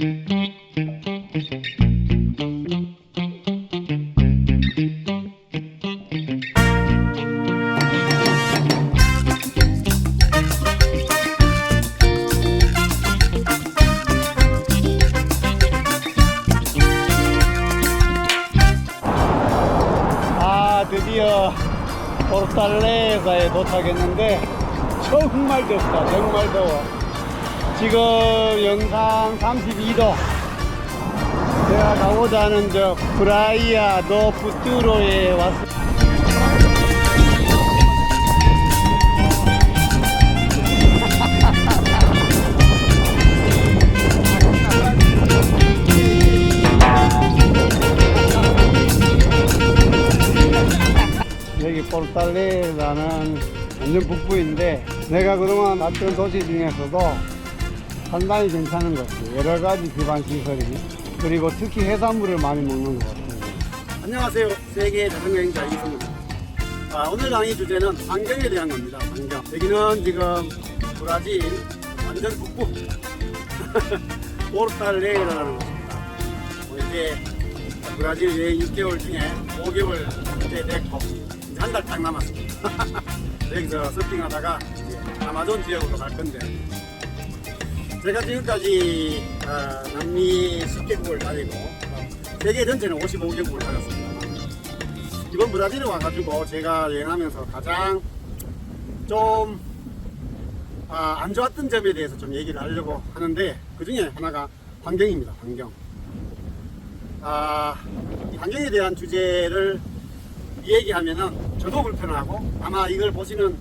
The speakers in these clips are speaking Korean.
드디어 포르탈레사에 도착했는데 정말 덥다. 정말 더워. 지금 영상 32도. 제가 가고자 하는 저 프라이아 도 푸투로에 왔습니다. 여기 포르탈레사는 완전 북부인데 내가 그동안 갔던 도시 중에서도 상당히 괜찮은 것 같아요. 여러 가지 기반 시설이, 그리고 특히 해산물을 많이 먹는 것 같아요. 안녕하세요. 세계 자전거 행사 이승우입니다. 오늘 강의 주제는 환경에 대한 겁니다. 환경. 여기는 지금 브라질 완전 북부 포르탈레사라는 곳입니다. 이제 브라질 여행 6개월 중에 5개월 이제 됐고 한 달 딱 남았습니다. 여기서 서핑하다가 이제 아마존 지역으로 갈 건데, 제가 지금까지 남미 10개국을 다니고 세계 전체는 55개국을 다녔습니다. 이번 브라질에 와가지고 제가 여행하면서 가장 좀 안 좋았던 점에 대해서 좀 얘기를 하려고 하는데, 그 중에 하나가 환경입니다. 환경. 이 환경에 대한 주제를 얘기하면은 저도 불편하고 아마 이걸 보시는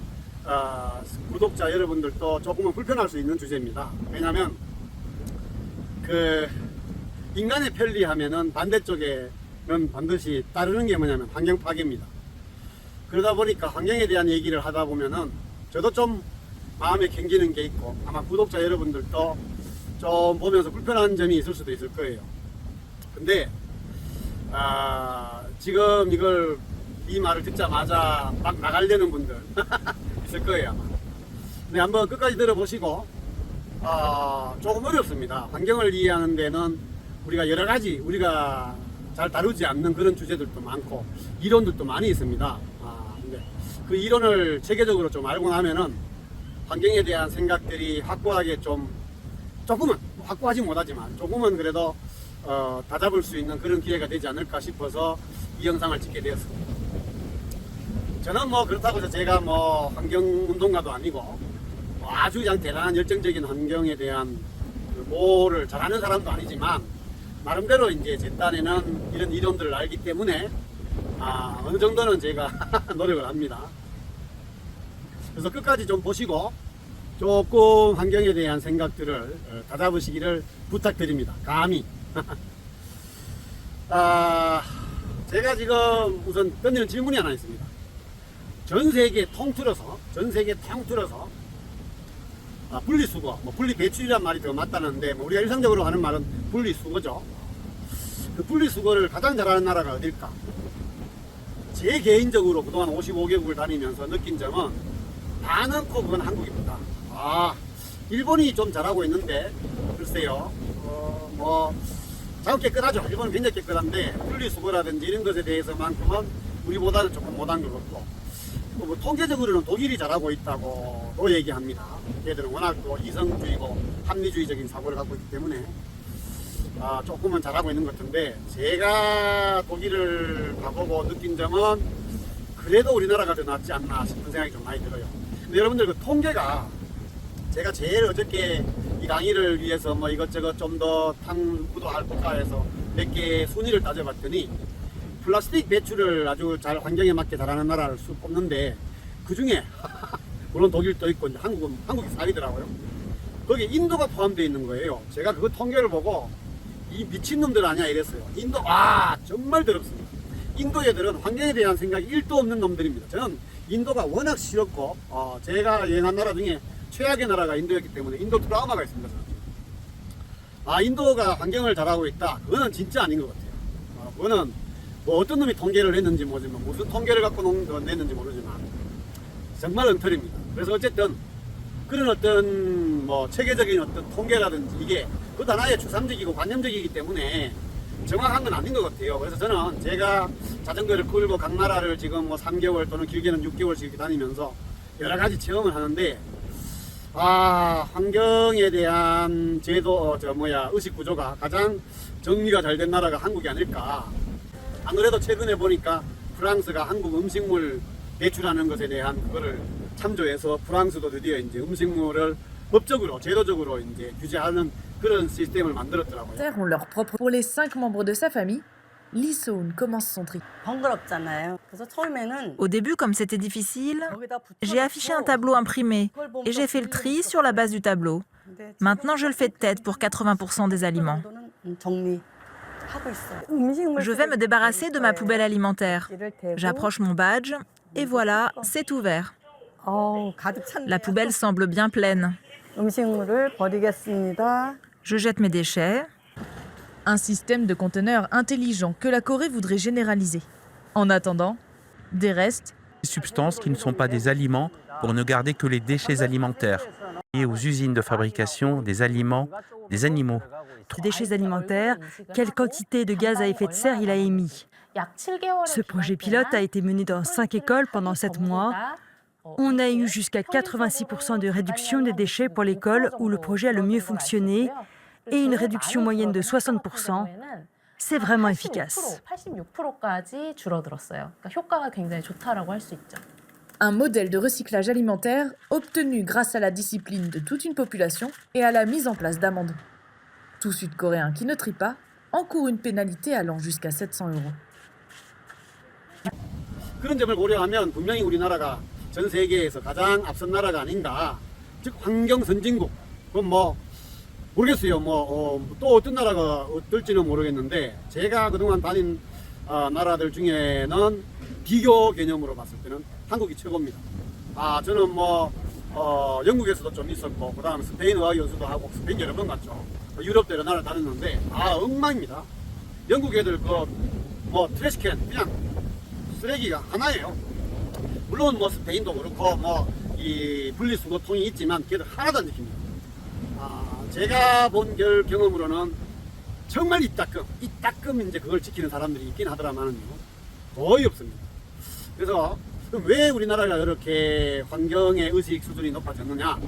구독자 여러분들도 조금은 불편할 수 있는 주제입니다. 왜냐하면 그 인간의 편리하면은 반대쪽에는 반드시 따르는 게 뭐냐면 환경 파괴입니다. 그러다 보니까 환경에 대한 얘기를 하다 보면은 저도 좀 마음에 견기는 게 있고 아마 구독자 여러분들도 좀 보면서 불편한 점이 있을 수도 있을 거예요. 근데 지금 이걸 이 말을 듣자마자 막 나가려는 분들 있을 거예요 아마. 근데 한번 끝까지 들어보시고 조금 어렵습니다. 환경을 이해하는 데는 우리가 여러 가지 우리가 잘 다루지 않는 그런 주제들도 많고 이론들도 많이 있습니다. 근데 그 이론을 체계적으로 좀 알고 나면은 환경에 대한 생각들이 확고하게 조금은 확고하지 못하지만 조금은 그래도 다잡을 수 있는 그런 기회가 되지 않을까 싶어서 이 영상을 찍게 되었습니다. 저는 뭐 그렇다고 해서 제가 뭐 환경운동가도 아니고 아주 그냥 대단한 열정적인 환경에 대한 뭐를 잘하는 사람도 아니지만 나름대로 이제 제 딴에는 이런 이론들을 알기 때문에 어느 정도는 제가 노력을 합니다. 그래서 끝까지 좀 보시고 조금 환경에 대한 생각들을 다잡으시기를 부탁드립니다. 감히. 제가 지금 우선 던지는 질문이 하나 있습니다. 전 세계 통틀어서 분리수거, 분리배출이란 말이 더 맞다는데 우리가 일상적으로 하는 말은 분리수거죠. 그 분리수거를 가장 잘하는 나라가 어딜까? 제 개인적으로 그동안 55개국을 다니면서 느낀 점은 많고 그건 한국입니다. 일본이 좀 잘하고 있는데 글쎄요, 작업 깨끗하죠. 일본은 굉장히 깨끗한데 분리수거라든지 이런 것에 대해서만큼은 우리보다는 조금 못한 것 같고, 통계적으로는 독일이 잘하고 있다고 또 얘기합니다. 얘들은 워낙 또 이성주의고 합리주의적인 사고를 갖고 있기 때문에 조금은 잘하고 있는 것 같은데, 제가 독일을 가보고 느낀 점은 그래도 우리나라가 더 낫지 않나 싶은 생각이 좀 많이 들어요. 근데 여러분들 그 통계가 제가 제일 어저께 이 강의를 위해서 이것저것 좀 더 탐구도 볼까 해서 몇 개 순위를 따져봤더니 플라스틱 배출을 아주 잘 환경에 맞게 잘하는 나라를 쑥 뽑는데 그 중에 물론 독일도 있고 한국이 4위더라고요. 거기 인도가 포함되어 있는 거예요. 제가 그거 통계를 보고 이 미친놈들 아니야 이랬어요. 인도 정말 더럽습니다. 인도 애들은 환경에 대한 생각이 1도 없는 놈들입니다. 저는 인도가 워낙 싫었고 제가 여행한 나라 중에 최악의 나라가 인도였기 때문에 인도 트라우마가 있습니다. 인도가 환경을 잘하고 있다, 그거는 진짜 아닌 것 같아요. 그거는 어떤 놈이 통계를 냈는지 모르지만, 무슨 통계를 갖고 냈는지 모르지만 정말 엉터리입니다. 그래서 어쨌든 그런 어떤 체계적인 어떤 통계라든지 이게 그것 하나의 추상적이고 관념적이기 때문에 정확한 건 아닌 것 같아요. 그래서 저는 제가 자전거를 끌고 각 나라를 지금 뭐 3개월 또는 길게는 6개월씩 이렇게 다니면서 여러 가지 체험을 하는데, 환경에 대한 제도, 의식 구조가 가장 정리가 잘 된 나라가 한국이 아닐까. 안 그래도 최근에 보니까 프랑스가 한국 음식물 배출하는 것에 대한 그거를 참조해서 프랑스도 드디어 이제 음식물을 법적으로, 제도적으로 이제 규제하는 그런 시스템을 만들었더라고요. ont leur propre. Pour les 5 membres de sa famille, Lee So-eun commence son tri. 번거롭잖아요. 그래서 처음에는 Au début, comme c'était difficile, 여기다 붙여놓고 j'ai affiché un tableau imprimé et j'ai fait le tri sur la base du tableau. 근데 Maintenant, je le fais de tête pour 80% des aliments. 정도는 정리하고 있어요. 음식물 Je vais me débarrasser de ma poubelle alimentaire. 쓰레기를 대고 J'approche mon badge et voilà, c'est ouvert. 가득 찼네요. La poubelle semble bien pleine. 음식물을 버리겠습니다. Je jette mes déchets. Un système de conteneurs intelligent que la Corée voudrait généraliser. En attendant, des restes, Des substances qui ne sont pas des aliments pour ne garder que les déchets alimentaires. Et aux usines de fabrication des aliments, des animaux. Déchets alimentaires, quelle quantité de gaz à effet de serre il a émis. Ce projet pilote a été mené dans 5 écoles pendant 7 mois. On a eu jusqu'à 86% de réduction des déchets pour l'école où le projet a le mieux fonctionné et une réduction moyenne de 60%. C'est vraiment efficace. 86%까지 줄어들었어요. 그러니까 효과가 굉장히 좋다라고 할 수 있죠. un modèle de recyclage alimentaire obtenu grâce à la discipline de toute une population et à la mise en place d'amendes. Tout Sud-Coréen qui ne trie pas encourt une pénalité allant jusqu'à 700 €. 그런 점을 고려하면 분명히 우리나라가 전 세계에서 가장 앞선 나라가 아닌가. 즉 환경 선진국. 그건 뭐 모르겠어요. 또 어떤 나라가 어떨지는 모르겠는데 제가 그동안 다닌 나라들 중에는 비교 개념으로 봤을 때는 한국이 최고입니다. 저는 영국에서도 좀 있었고 그다음에 스페인 어학연수도 하고 스페인 여러 번 갔죠. 유럽도 여러 나라 다녔는데 엉망입니다. 영국 애들 트래시캔 그냥 쓰레기가 하나예요. 물론 스페인도 그렇고 이 분리수거통이 있지만 걔들 하나도 안 지킵니다. 제가 본 경험으로는 정말 이따끔 이제 그걸 지키는 사람들이 있긴 하더라만요. 거의 없습니다. 그래서 왜 우리나라가 이렇게 환경의 의식 수준이 높아졌느냐?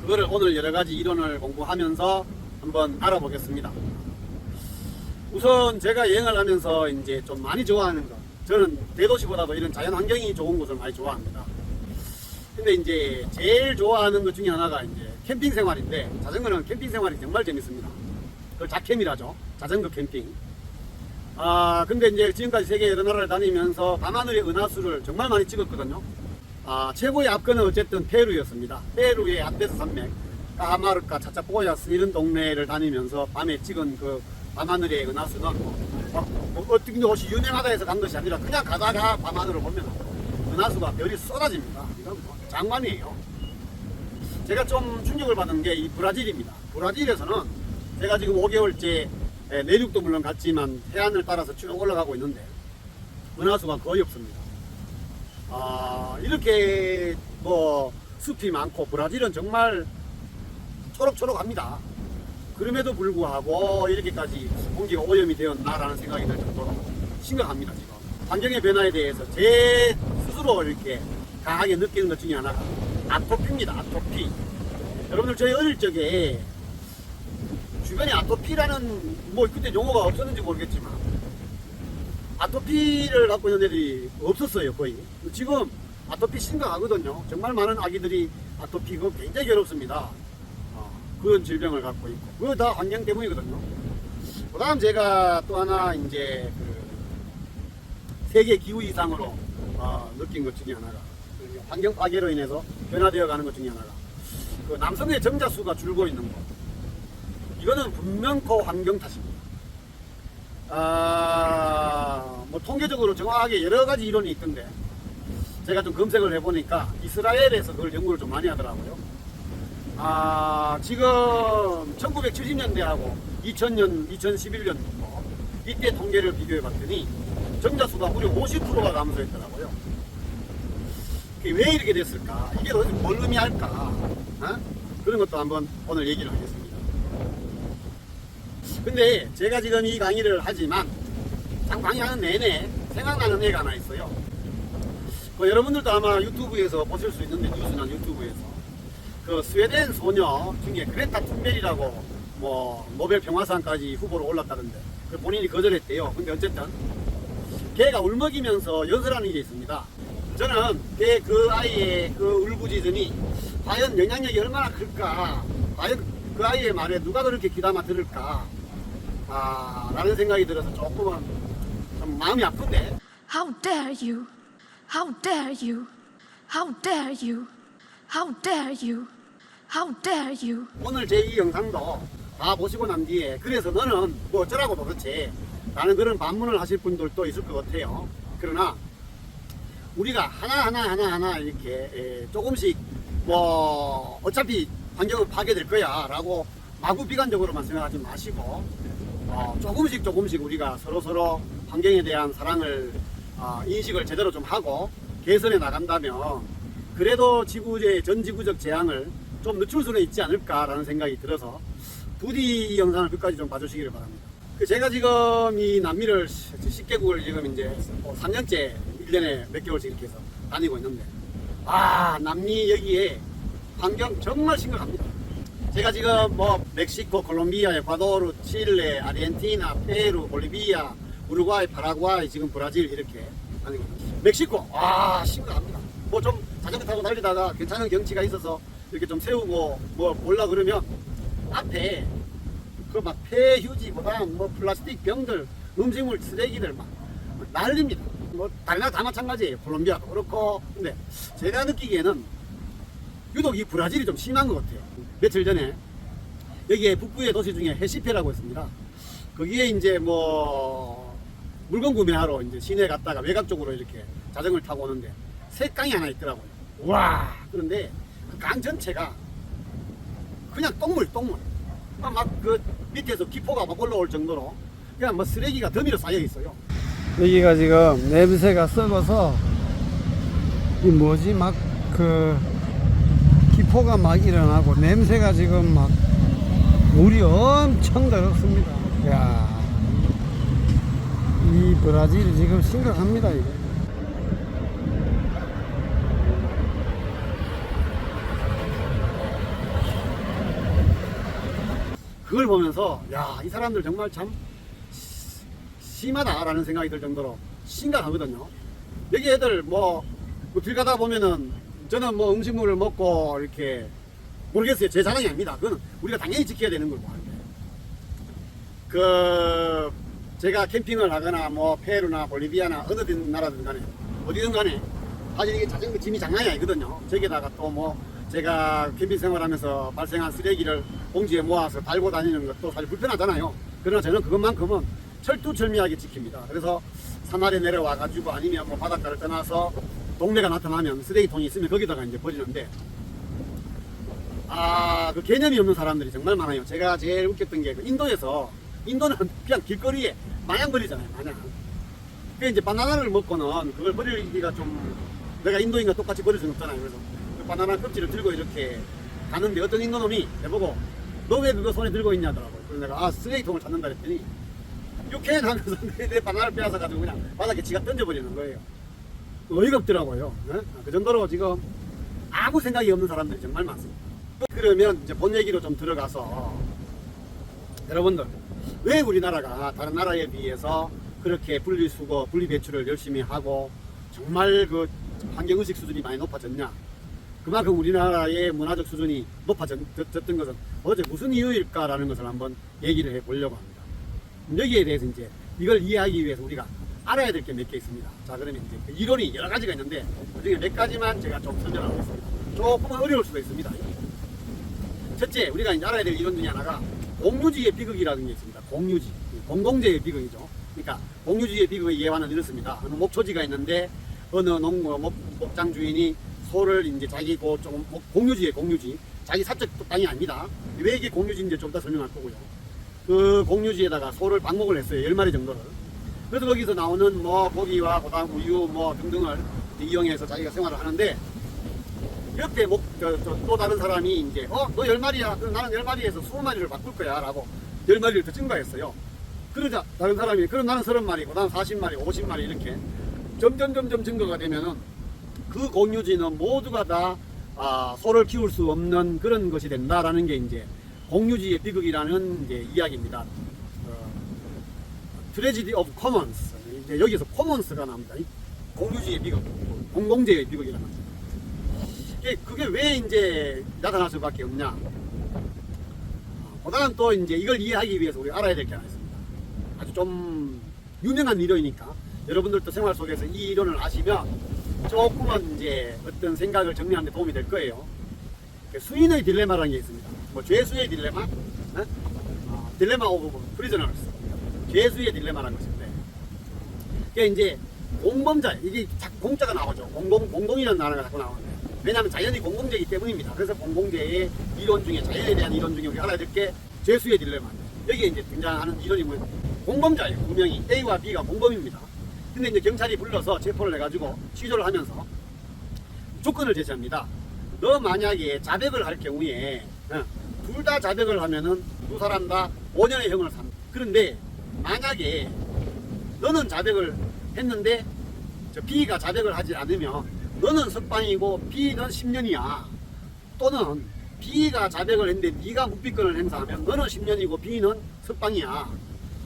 그거를 오늘 여러 가지 이론을 공부하면서 한번 알아보겠습니다. 우선 제가 여행을 하면서 이제 좀 많이 좋아하는 것. 저는 대도시보다도 이런 자연 환경이 좋은 곳을 많이 좋아합니다. 근데 이제 제일 좋아하는 것 중에 하나가 이제 캠핑 생활인데 자전거는 캠핑 생활이 정말 재밌습니다. 그걸 자캠이라죠. 자전거 캠핑. 근데 이제 지금까지 세계 여러 나라를 다니면서 밤하늘의 은하수를 정말 많이 찍었거든요. 최고의 압권은 어쨌든 페루였습니다. 페루의 안데스 산맥, 까하마르카, 차차포야스 이런 동네를 다니면서 밤에 찍은 그 밤하늘의 은하수는 어떤 곳이 유명하다 해서 간 것이 아니라 그냥 가다가 밤하늘을 보면 은하수가 별이 쏟아집니다. 이건 장관이에요. 제가 좀 충격을 받은 게 이 브라질입니다. 브라질에서는 제가 지금 5개월째 내륙도 물론 갔지만 해안을 따라서 쭉 올라가고 있는데 은하수가 거의 없습니다. 이렇게 숲이 많고 브라질은 정말 초록초록합니다. 그럼에도 불구하고 이렇게까지 공기가 오염이 되었나라는 생각이 들 정도로 심각합니다. 지금 환경의 변화에 대해서 제 스스로 이렇게 강하게 느끼는 것 중에 하나가 아토피입니다. 아토피. 여러분들 저희 어릴 적에 주변에 아토피라는 그때 용어가 없었는지 모르겠지만 아토피를 갖고 있는 애들이 없었어요. 거의. 지금 아토피 심각하거든요. 정말 많은 아기들이 아토피 그거 굉장히 괴롭습니다. 그런 질병을 갖고 있고 그거 다 환경 때문이거든요. 그 다음 제가 또 하나 이제 세계 기후 이상으로 느낀 것 중에 하나가 환경 파괴로 인해서 변화되어 가는 것 중에 하나가 남성의 정자 수가 줄고 있는 것. 이거는 분명코 환경 탓입니다. 통계적으로 정확하게 여러 가지 이론이 있던데 제가 좀 검색을 해보니까 이스라엘에서 그걸 연구를 좀 많이 하더라고요. 지금 1970년대하고 2000년, 2011년 이때 통계를 비교해 봤더니 정자 수가 무려 50%가 감소했더라고요. 왜 이렇게 됐을까? 이게 도대체 뭘 의미할까? 그런 것도 한번 오늘 얘기를 하겠습니다. 근데 제가 지금 이 강의를 하지만 참 강의하는 내내 생각나는 애가 하나 있어요. 여러분들도 아마 유튜브에서 보실 수 있는데, 뉴스나 유튜브에서 그 스웨덴 소녀 중에 그레타 툰베리라고 뭐 노벨 평화상까지 후보로 올랐다던데 그 본인이 거절했대요. 근데 어쨌든 걔가 울먹이면서 연설하는 게 있습니다. 저는 그 아이의 그 울부짖음이 과연 영향력이 얼마나 클까, 과연 그 아이의 말에 누가 그렇게 귀담아 들을까, 라는 생각이 들어서 조금은 좀 마음이 아픈데. How dare you? How dare you? How dare you? How dare you? How dare you? 오늘 제 이 영상도 다 보시고 난 뒤에 그래서 너는 뭐 어쩌라고 도대체 라는 그런 반문을 하실 분들도 있을 것 같아요. 그러나 우리가 하나하나 이렇게 조금씩 뭐 어차피 환경은 파괴될 거야 라고 마구 비관적으로만 생각하지 마시고 조금씩 우리가 서로 환경에 대한 사랑을 인식을 제대로 좀 하고 개선해 나간다면 그래도 전 지구적 재앙을 좀 늦출 수는 있지 않을까라는 생각이 들어서 부디 이 영상을 끝까지 좀 봐주시기를 바랍니다. 제가 지금 이 남미를 10개국을 지금 이제 3년째 1년에 몇 개월씩 이렇게 해서 다니고 있는데, 남미 여기에 환경 정말 심각합니다. 제가 지금 뭐 멕시코, 콜롬비아, 에콰도르, 칠레, 아르헨티나, 페루, 볼리비아, 우루과이, 파라과이, 지금 브라질 이렇게 다니고 있습니다. 멕시코, 심각합니다. 뭐 좀 자전거 타고 달리다가 괜찮은 경치가 있어서 이렇게 좀 세우고 뭐 몰라 그러면 앞에 그 막 폐휴지보다 뭐 플라스틱 병들, 음식물 쓰레기들 막 난립니다. 뭐 다른 나라 다 마찬가지예요. 콜롬비아도 그렇고. 근데 제가 느끼기에는 유독 이 브라질이 좀 심한 것 같아요. 며칠 전에 여기에 북부의 도시 중에 헤시페라고 있습니다. 거기에 이제 뭐 물건 구매하러 이제 시내 갔다가 외곽 쪽으로 이렇게 자전거를 타고 오는데 새강이 하나 있더라고요. 와! 그런데 그 강 전체가 그냥 똥물. 막 그 밑에서 기포가 막 올라올 정도로 그냥 뭐 쓰레기가 더미로 쌓여 있어요. 여기가 지금 냄새가 썩어서 이 뭐지 막 그 기포가 막 일어나고 냄새가 지금 막 물이 엄청 더럽습니다. 이야, 이 브라질이 지금 심각합니다. 이거. 그걸 보면서 이 사람들 정말 참 심하다라는 생각이 들 정도로 심각하거든요. 여기 애들 길 가다 보면은 저는 뭐 음식물을 먹고 이렇게 모르겠어요. 제 자랑이 아닙니다. 그건 우리가 당연히 지켜야 되는 거고. 제가 캠핑을 하거나 뭐 페루나 볼리비아나 어느 나라든 간에 어디든 간에 사실 이게 자전거 짐이 장난이 아니거든요. 저기다가 또 뭐 제가 캠핑 생활하면서 발생한 쓰레기를 봉지에 모아서 달고 다니는 것도 사실 불편하잖아요. 그러나 저는 그것만큼은 철두철미하게 지킵니다. 그래서 산 아래 내려와 가지고 아니면 뭐 바닷가를 떠나서 동네가 나타나면 쓰레기통이 있으면 거기다가 이제 버리는데, 그 개념이 없는 사람들이 정말 많아요. 제가 제일 웃겼던 게 인도는 그냥 길거리에 마냥 버리잖아요. 마냥. 그 이제 바나나를 먹고는 그걸 버리기가 좀, 내가 인도인과 똑같이 버릴 수는 없잖아요. 그래서 그 바나나 껍질을 들고 이렇게 가는데 어떤 인도놈이 해보고 너 왜 그거 손에 들고 있냐 하더라고요. 그래서 내가 쓰레기통을 찾는다 했더니 유캔 하면서 내 바나나를 빼앗아 가지고 그냥 바닥에 지가 던져버리는 거예요. 어이가 없더라고요. 네? 그 정도로 지금 아무 생각이 없는 사람들이 정말 많습니다. 그러면 이제 본 얘기로 좀 들어가서, 여러분들 왜 우리나라가 다른 나라에 비해서 그렇게 분리수거, 분리배출을 열심히 하고 정말 그 환경의식 수준이 많이 높아졌냐? 그만큼 우리나라의 문화적 수준이 높아졌던 것은 도대체 무슨 이유일까라는 것을 한번 얘기를 해보려고 합니다. 여기에 대해서 이제 이걸 이해하기 위해서 우리가 알아야 될 게 몇 개 있습니다. 자, 그러면 이제 그 이론이 여러 가지가 있는데 그중에 몇 가지만 제가 좀 설명하겠습니다. 조금은 어려울 수도 있습니다. 첫째, 우리가 이제 알아야 될 이론 중에 하나가 공유지의 비극이라는 게 있습니다. 공유지, 공동체의 비극이죠. 그러니까 공유지의 비극의 예화는 이렇습니다. 어느 목초지가 있는데 어느 목장 주인이 소를 이제 자기 조금 공유지, 자기 사적 땅이 아닙니다. 왜 이게 공유지인지 좀 더 설명할 거고요. 그 공유지에다가 소를 방목을 했어요. 10마리 정도를. 그래서 거기서 나오는 뭐 고기와 그다음 우유 뭐 등등을 이용해서 자기가 생활을 하는데, 옆에 또 다른 사람이 이제 너 10마리야. 그럼 나는 10마리에서 20마리를 바꿀 거야 라고 10마리를 더 증가했어요. 그러자 다른 사람이 그럼 나는 30마리고 나는 40마리, 50마리 이렇게 점점 증가가 되면은 그 공유지는 모두가 다 소를 키울 수 없는 그런 것이 된다라는 게 이제 공유지의 비극이라는 이제 이야기입니다. 트레지디 오브 커먼스. 이제 여기서 커먼스가 나옵니다. 공유지의 비극, 공공재의 비극이라는 겁니다. 그게 왜 이제 나타날 수밖에 없냐? 보다는 또 이제 이걸 이해하기 위해서 우리가 알아야 될 게 하나 있습니다. 아주 좀 유명한 이론이니까 여러분들도 생활 속에서 이 이론을 아시면 조금은 이제 어떤 생각을 정리하는 데 도움이 될 거예요. 수인의 딜레마라는 게 있습니다. 뭐 죄수의 딜레마, 딜레마 오브 프리저너스, 죄수의 딜레마라는 것인데, 이게 이제 공범자, 이게 공자가 나오죠. 공공이라는 단어가 자꾸 나오는데, 왜냐하면 자연이 공공재이기 때문입니다. 그래서 공공재의 이론 중에, 자연에 대한 이론 중에 우리가 알아야 될 게 죄수의 딜레마입니다. 여기에 이제 등장하는 이론이 뭐예요? 공범자예요. 분명히 A와 B가 공범입니다. 근데 이제 경찰이 불러서 체포를 해가지고 취조를 하면서 조건을 제시합니다. 너 만약에 자백을 할 경우에 둘 다 자백을 하면은 두 사람 다 5년의 형을 삽니다. 그런데 만약에 너는 자백을 했는데 저 B가 자백을 하지 않으면 너는 석방이고 B는 10년이야. 또는 B가 자백을 했는데 네가 묵비권을 행사하면 너는 10년이고 B는 석방이야.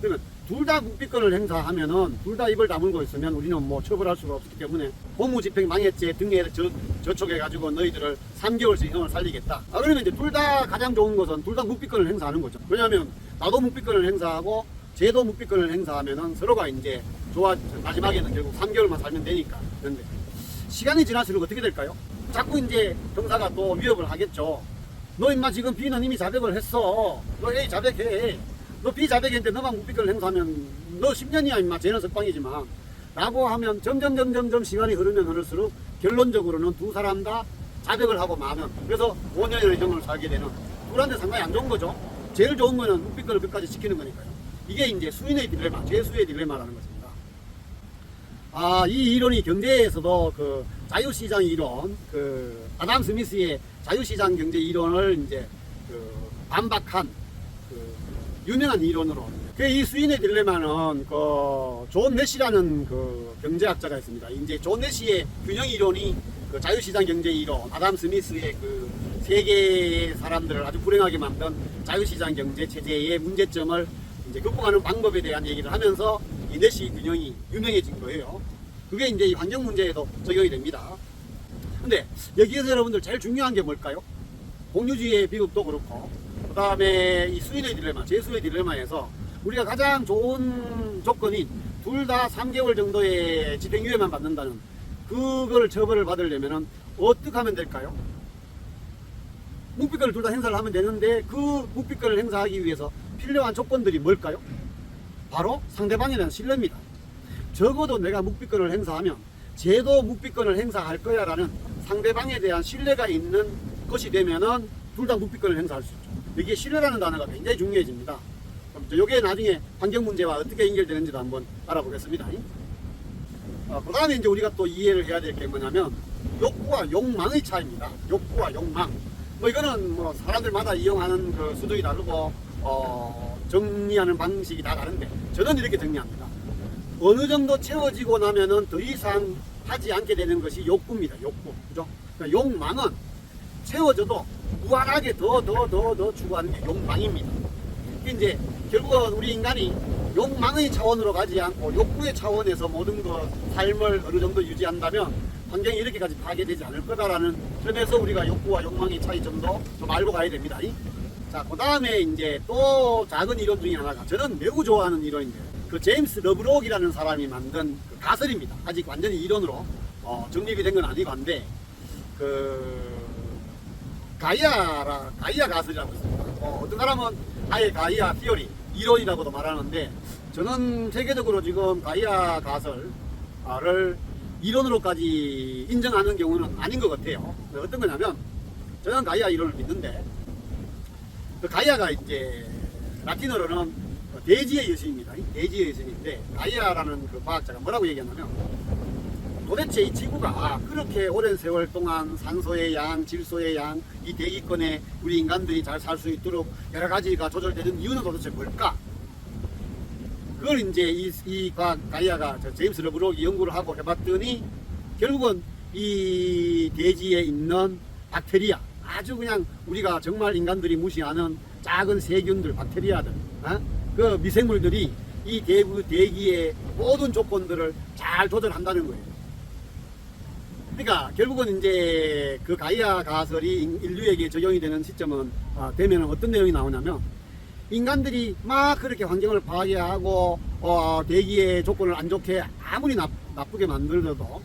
그러면 둘 다 묵비권을 행사하면은 둘 다 입을 다물고 있으면 우리는 뭐 처벌할 수가 없기 때문에 고무집행 망해죄 등에 저촉해가지고 너희들을 3개월씩 형을 살리겠다. 그러면 이제 둘 다 가장 좋은 것은 둘 다 묵비권을 행사하는 거죠. 왜냐하면 나도 묵비권을 행사하고 쟤도 묵비권을 행사하면은 서로가 이제 마지막에는 결국 3개월만 살면 되니까. 그런데 시간이 지날수록 어떻게 될까요? 자꾸 이제 형사가 또 위협을 하겠죠. 너 임마 지금 B는 이미 자백을 했어. 너 A 자백해. 너 B 자백했는데 너만 묵비권을 행사하면 너 10년이야 임마. 쟤는 석방이지만 라고 하면 점점 시간이 흐르면 흐를수록 결론적으로는 두 사람 다 자백을 하고 마는, 그래서 5년의 형을 살게 되는, 둘한테 상당히 안 좋은 거죠. 제일 좋은 거는 묵비권을 끝까지 지키는 거니까요. 이게 이제 수인의 딜레마, 죄수의 딜레마라는 것입니다. 이 이론이 경제에서도 그 자유시장 이론, 그 아담 스미스의 자유시장 경제 이론을 이제 그 반박한 그 유명한 이론으로. 이 수인의 딜레마는 그 존 내시라는 그 경제학자가 있습니다. 이제 존 내시의 균형 이론이 그 자유시장 경제 이론, 아담 스미스의 그 세계 사람들을 아주 불행하게 만든 자유시장 경제 체제의 문제점을 이제 극복하는 방법에 대한 얘기를 하면서 이 내시 균형이 유명해진 거예요. 그게 이제 이 환경 문제에도 적용이 됩니다. 근데 여기에서 여러분들 제일 중요한 게 뭘까요? 공유주의의 비극도 그렇고, 그 다음에 이 수인의 딜레마, 죄수의 딜레마에서 우리가 가장 좋은 조건인 둘 다 3개월 정도의 집행유예만 받는다는 그걸 처벌을 받으려면 어떻게 하면 될까요? 묵비권을 둘 다 행사를 하면 되는데 그 묵비권을 행사하기 위해서 필요한 조건들이 뭘까요? 바로 상대방에 대한 신뢰입니다. 적어도 내가 묵비권을 행사하면 쟤도 묵비권을 행사할 거야 라는 상대방에 대한 신뢰가 있는 것이 되면은 둘 다 묵비권을 행사할 수 있죠. 여기에 신뢰라는 단어가 굉장히 중요해집니다. 그럼 이게 나중에 환경 문제와 어떻게 연결되는지도 한번 알아보겠습니다. 그 다음에 이제 우리가 또 이해를 해야 될 게 뭐냐면 욕구와 욕망의 차이입니다. 욕구와 욕망. 뭐 이거는 뭐 사람들마다 이용하는 그 수준이 다르고 정리하는 방식이 다 다른데 저는 이렇게 정리합니다. 어느 정도 채워지고 나면은 더 이상 하지 않게 되는 것이 욕구입니다. 욕구. 그죠? 그러니까 욕망은 채워져도 무한하게 더 추구하는 게 욕망입니다. 이제 결국은 우리 인간이 욕망의 차원으로 가지 않고 욕구의 차원에서 모든 것 삶을 어느 정도 유지한다면 환경이 이렇게까지 파괴되지 않을 거다라는 점에서 우리가 욕구와 욕망의 차이점도 좀 알고 가야 됩니다. 자, 그 다음에 이제 또 작은 이론 중에 하나가 저는 매우 좋아하는 이론인데 그 제임스 러브록이라는 사람이 만든 그 가설입니다. 아직 완전히 이론으로 정립이 된 건 아니고 한데 그 가이아 가설이라고 있습니다. 어떤 사람은 아예 가이아 티어리, 이론이라고도 말하는데 저는 세계적으로 지금 가이아 가설을 이론으로까지 인정하는 경우는 아닌 것 같아요. 어떤 거냐면 저는 가이아 이론을 믿는데 그 가이아가 이제 라틴어로는 대지의 여신입니다. 대지의 여신인데 가이아라는 그 과학자가 뭐라고 얘기하냐면 도대체 이 지구가 그렇게 오랜 세월 동안 산소의 양, 질소의 양, 이 대기권에 우리 인간들이 잘 살 수 있도록 여러 가지가 조절되는 이유는 도대체 뭘까? 그걸 이제 이 과학 가이아가 제임스 러브록이 연구를 하고 해봤더니 결국은 이 대지에 있는 박테리아, 아주 그냥 우리가 정말 인간들이 무시하는 작은 세균들, 박테리아들, 그 미생물들이 이 대기의 모든 조건들을 잘 조절한다는 거예요. 그러니까 결국은 이제 그 가이아 가설이 인류에게 적용이 되는 시점은 되면 어떤 내용이 나오냐면 인간들이 막 그렇게 환경을 파괴하고 대기의 조건을 안 좋게 아무리 나쁘게 만들어도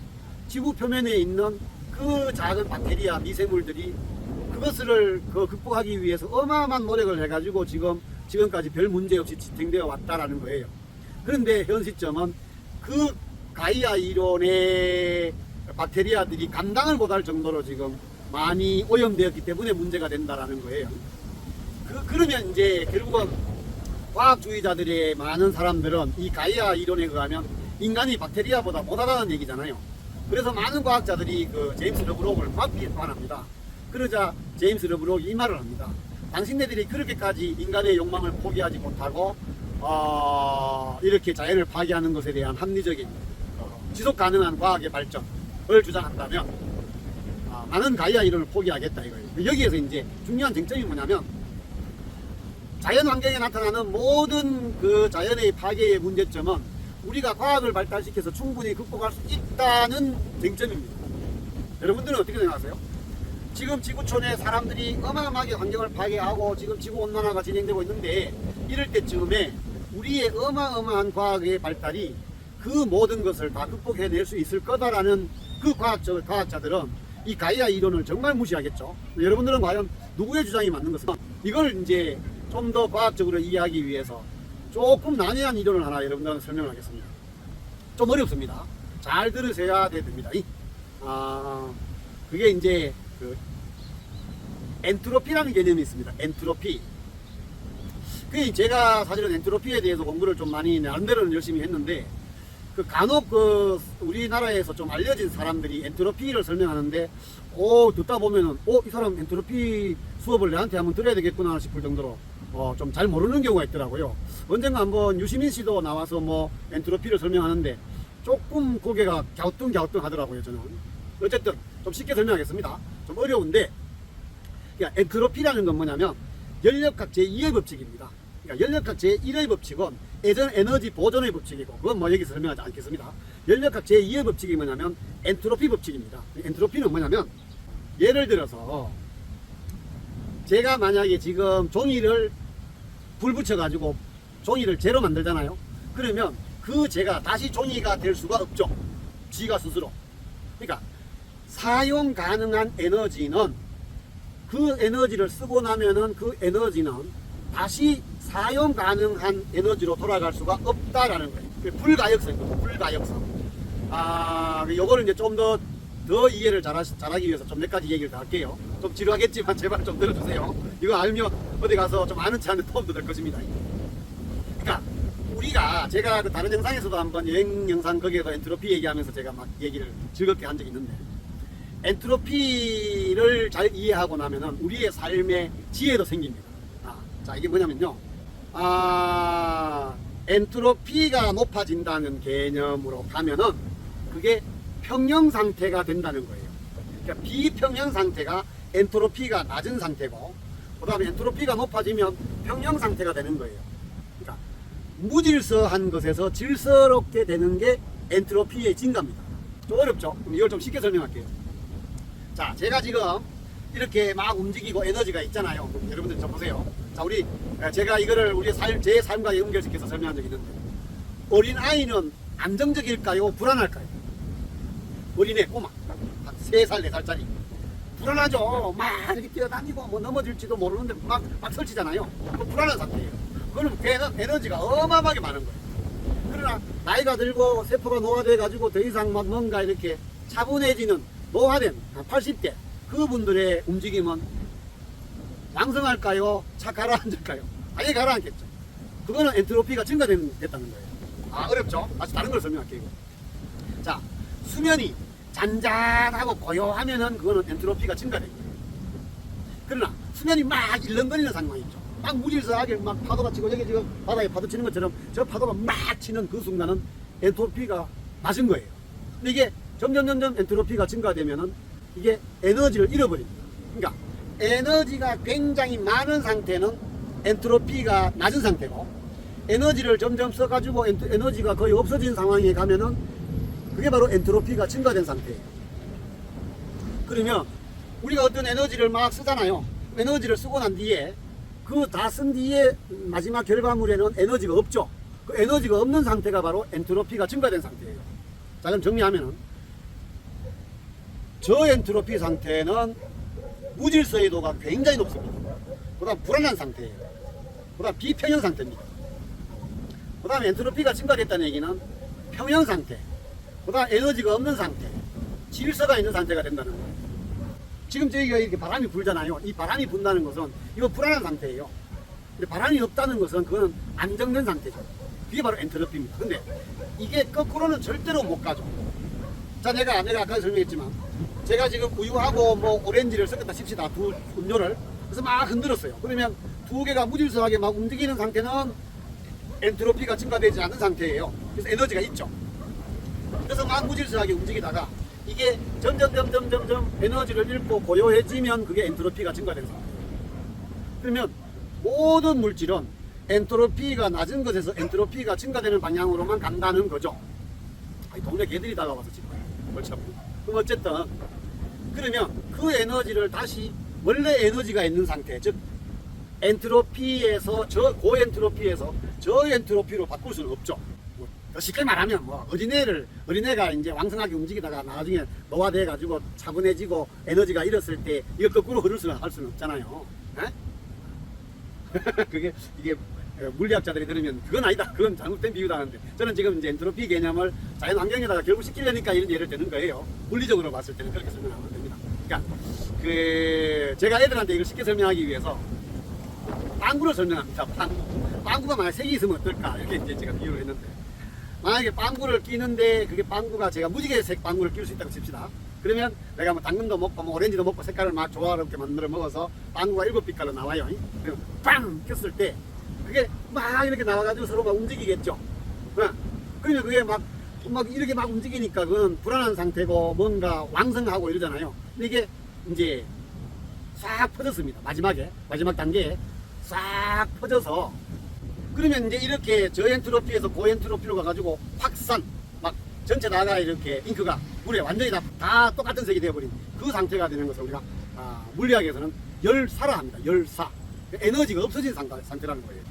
지구 표면에 있는 그 작은 박테리아 미생물들이 그것을 극복하기 위해서 어마어마한 노력을 해가지고 지금까지 별 문제 없이 지탱되어 왔다라는 거예요. 그런데 현 시점은 그 가이아 이론의 박테리아들이 감당을 못할 정도로 지금 많이 오염되었기 때문에 문제가 된다라는 거예요. 그러면 이제 결국은 과학주의자들의 많은 사람들은 이 가이아 이론에 의하면 인간이 박테리아보다 못하다는 얘기잖아요. 그래서 많은 과학자들이 그 제임스 러브록을 막 비판합니다. 그러자 제임스 러브록이 이 말을 합니다. 당신네들이 그렇게까지 인간의 욕망을 포기하지 못하고 이렇게 자연을 파괴하는 것에 대한 합리적인 지속 가능한 과학의 발전을 주장한다면 나는 가이아 이론을 포기하겠다 이거예요. 여기에서 이제 중요한 쟁점이 뭐냐면 자연 환경에 나타나는 모든 그 자연의 파괴의 문제점은 우리가 과학을 발달시켜서 충분히 극복할 수 있다는 쟁점입니다. 여러분들은 어떻게 생각하세요? 지금 지구촌에 사람들이 어마어마하게 환경을 파괴하고 지금 지구온난화가 진행되고 있는데 이럴 때쯤에 우리의 어마어마한 과학의 발달이 그 모든 것을 다 극복해낼 수 있을 거다라는 그 과학자들은 이 가이아 이론을 정말 무시하겠죠. 여러분들은 과연 누구의 주장이 맞는 것은 이걸 이제 좀 더 과학적으로 이해하기 위해서 조금 난해한 이론을 하나 여러분들한테 설명을 하겠습니다. 좀 어렵습니다. 잘 들으셔야 됩니다. 그게 이제 그 엔트로피라는 개념이 있습니다. 엔트로피. 그 제가 사실은 엔트로피에 대해서 공부를 좀 많이 나름대로는 열심히 했는데 간혹 우리나라에서 좀 알려진 사람들이 엔트로피를 설명하는데 듣다 보면은 이 사람 엔트로피 수업을 내한테 한번 들어야 되겠구나 싶을 정도로 좀 잘 모르는 경우가 있더라고요. 언젠가 한번 유시민 씨도 나와서 뭐 엔트로피를 설명하는데 조금 고개가 갸우뚱갸우뚱 하더라고요. 저는 어쨌든 좀 쉽게 설명하겠습니다. 좀 어려운데 그러니까 엔트로피라는 건 뭐냐면 연력학 제2의 법칙입니다. 그러니까 연력학 제1의 법칙은 예전 에너지 보존의 법칙이고 그건 뭐 여기서 설명하지 않겠습니다. 연력학 제2의 법칙이 뭐냐면 엔트로피 법칙입니다. 엔트로피는 뭐냐면 예를 들어서 제가 만약에 지금 종이를 불 붙여가지고 종이를 재로 만들잖아요. 그러면 그 재가 다시 종이가 될 수가 없죠. 지가 스스로. 그러니까 사용 가능한 에너지는 그 에너지를 쓰고 나면은 그 에너지는 다시 사용 가능한 에너지로 돌아갈 수가 없다라는 거예요. 불가역성입니다. 불가역성. 요거를 이제 좀 더 이해를 잘하기 위해서 좀 몇 가지 얘기를 더 할게요. 좀 지루하겠지만 제발 좀 들어주세요. 이거 알면 어디 가서 좀 아는 체하는 도움도 될 것입니다. 그러니까 제가 그 다른 영상에서도 한번 여행 영상 거기에도 엔트로피 얘기하면서 제가 막 얘기를 즐겁게 한 적이 있는데 엔트로피를 잘 이해하고 나면은 우리의 삶의 지혜도 생깁니다. 자, 이게 뭐냐면요. 엔트로피가 높아진다는 개념으로 가면은 그게 평형 상태가 된다는 거예요. 그러니까 비평형 상태가 엔트로피가 낮은 상태고, 그 다음에 엔트로피가 높아지면 평형 상태가 되는 거예요. 그러니까 무질서한 것에서 질서롭게 되는 게 엔트로피의 증가입니다. 좀 어렵죠? 그럼 이걸 좀 쉽게 설명할게요. 자, 제가 지금 이렇게 막 움직이고 에너지가 있잖아요. 여러분들 좀 보세요. 자, 제가 이거를 제 삶과 연결시켜서 설명한 적이 있는데, 어린 아이는 안정적일까요? 불안할까요? 어린애 꼬마, 한 3살, 4살짜리. 불안하죠. 막 이렇게 뛰어다니고 뭐 넘어질지도 모르는데 막 설치잖아요. 불안한 상태예요. 그럼 걔는 에너지가 어마어마하게 많은 거예요. 그러나 나이가 들고 세포가 노화돼가지고 더 이상 막 뭔가 이렇게 차분해지는 노화된 80대 그분들의 움직임은 왕성할까요? 차 가라앉을까요? 아예 가라앉겠죠. 그거는 엔트로피가 증가됐다는 거예요. 어렵죠? 다시 다른 걸 설명할게요. 자, 수면이 잔잔하고 고요하면은 그거는 엔트로피가 증가됩니다. 그러나 수면이 막 일렁거리는 상황이 있죠. 막 무질서하게 막 파도가 치고 여기 지금 바다에 파도 치는 것처럼 저 파도가 막 치는 그 순간은 엔트로피가 낮은 거예요. 근데 이게 점점 엔트로피가 증가되면은 이게 에너지를 잃어버립니다. 그러니까 에너지가 굉장히 많은 상태는 엔트로피가 낮은 상태고, 에너지를 점점 써가지고 에너지가 거의 없어진 상황에 가면은 그게 바로 엔트로피가 증가된 상태예요. 그러면 우리가 어떤 에너지를 막 쓰잖아요. 에너지를 쓰고 난 뒤에 그 다 쓴 뒤에 마지막 결과물에는 에너지가 없죠. 그 에너지가 없는 상태가 바로 엔트로피가 증가된 상태예요. 자, 그럼 정리하면은 저엔트로피 상태는 무질서의도가 굉장히 높습니다. 그 다음 불안한 상태예요. 그 다음 비평형 상태입니다. 그 다음 엔트로피가 증가됐다는 얘기는 평형 상태, 그 다음 에너지가 없는 상태, 질서가 있는 상태가 된다는 거예요. 지금 저희가 이렇게 바람이 불잖아요. 이 바람이 분다는 것은 이거 불안한 상태예요. 근데 바람이 없다는 것은 그거는 안정된 상태죠. 그게 바로 엔트로피입니다. 근데 이게 거꾸로는 절대로 못 가죠. 자, 내가 아까 설명했지만 제가 지금 우유하고 뭐 오렌지를 섞었다 칩시다. 두 음료를. 그래서 막 흔들었어요. 그러면 두 개가 무질서하게 막 움직이는 상태는 엔트로피가 증가되지 않은 상태예요. 그래서 에너지가 있죠. 그래서 막 무질서하게 움직이다가 이게 점점 에너지를 잃고 고요해지면 그게 엔트로피가 증가되는 상태예요. 그러면 모든 물질은 엔트로피가 낮은 것에서 엔트로피가 증가되는 방향으로만 간다는 거죠. 동네 개들이 다가와서 지금 그럼 어쨌든 그러면 그 에너지를 다시 원래 에너지가 있는 상태, 즉 엔트로피에서 고엔트로피에서 저엔트로피로 바꿀 수는 없죠. 더 쉽게 말하면 어린애가 이제 왕성하게 움직이다가 나중에 노화돼 가지고 차분해지고 에너지가 잃었을 때 이거 거꾸로 할 수는 없잖아요. 이게 물리학자들이 들으면 그건 아니다, 그건 잘못된 비유다 하는데, 저는 지금 이제 엔트로피 개념을 자연 환경에다가 결국 시키려니까 이런 예를 드는 거예요. 물리적으로 봤을 때는 그렇게 설명하면 됩니다. 그러니까 제가 애들한테 이걸 쉽게 설명하기 위해서 빵구를 설명합니다. 빵구가 만약 색이 있으면 어떨까, 이렇게 이제 제가 비유를 했는데, 만약에 빵구를 끼는데 그게 빵구가 제가 무지개색 빵구를 끼울 수 있다고 칩시다. 그러면 내가 뭐 당근도 먹고 뭐 오렌지도 먹고 색깔을 막 조화롭게 만들어 먹어서 빵구가 7빛깔로 나와요. 그럼 빵 꼈을 때 그게 막 이렇게 나와가지고 서로 막 움직이겠죠. 그러면 그게 막 이렇게 막 움직이니까 그건 불안한 상태고 뭔가 왕성하고 이러잖아요. 근데 이게 이제 싹 퍼졌습니다. 마지막 단계에 싹 퍼져서, 그러면 이제 이렇게 저엔트로피에서 고엔트로피로 가가지고 확산, 막 전체 나가 이렇게 잉크가 물에 완전히 다 똑같은 색이 되어버린 그 상태가 되는 것을 우리가 물리학에서는 열사라 합니다. 열사. 에너지가 없어진 상태라는 거예요.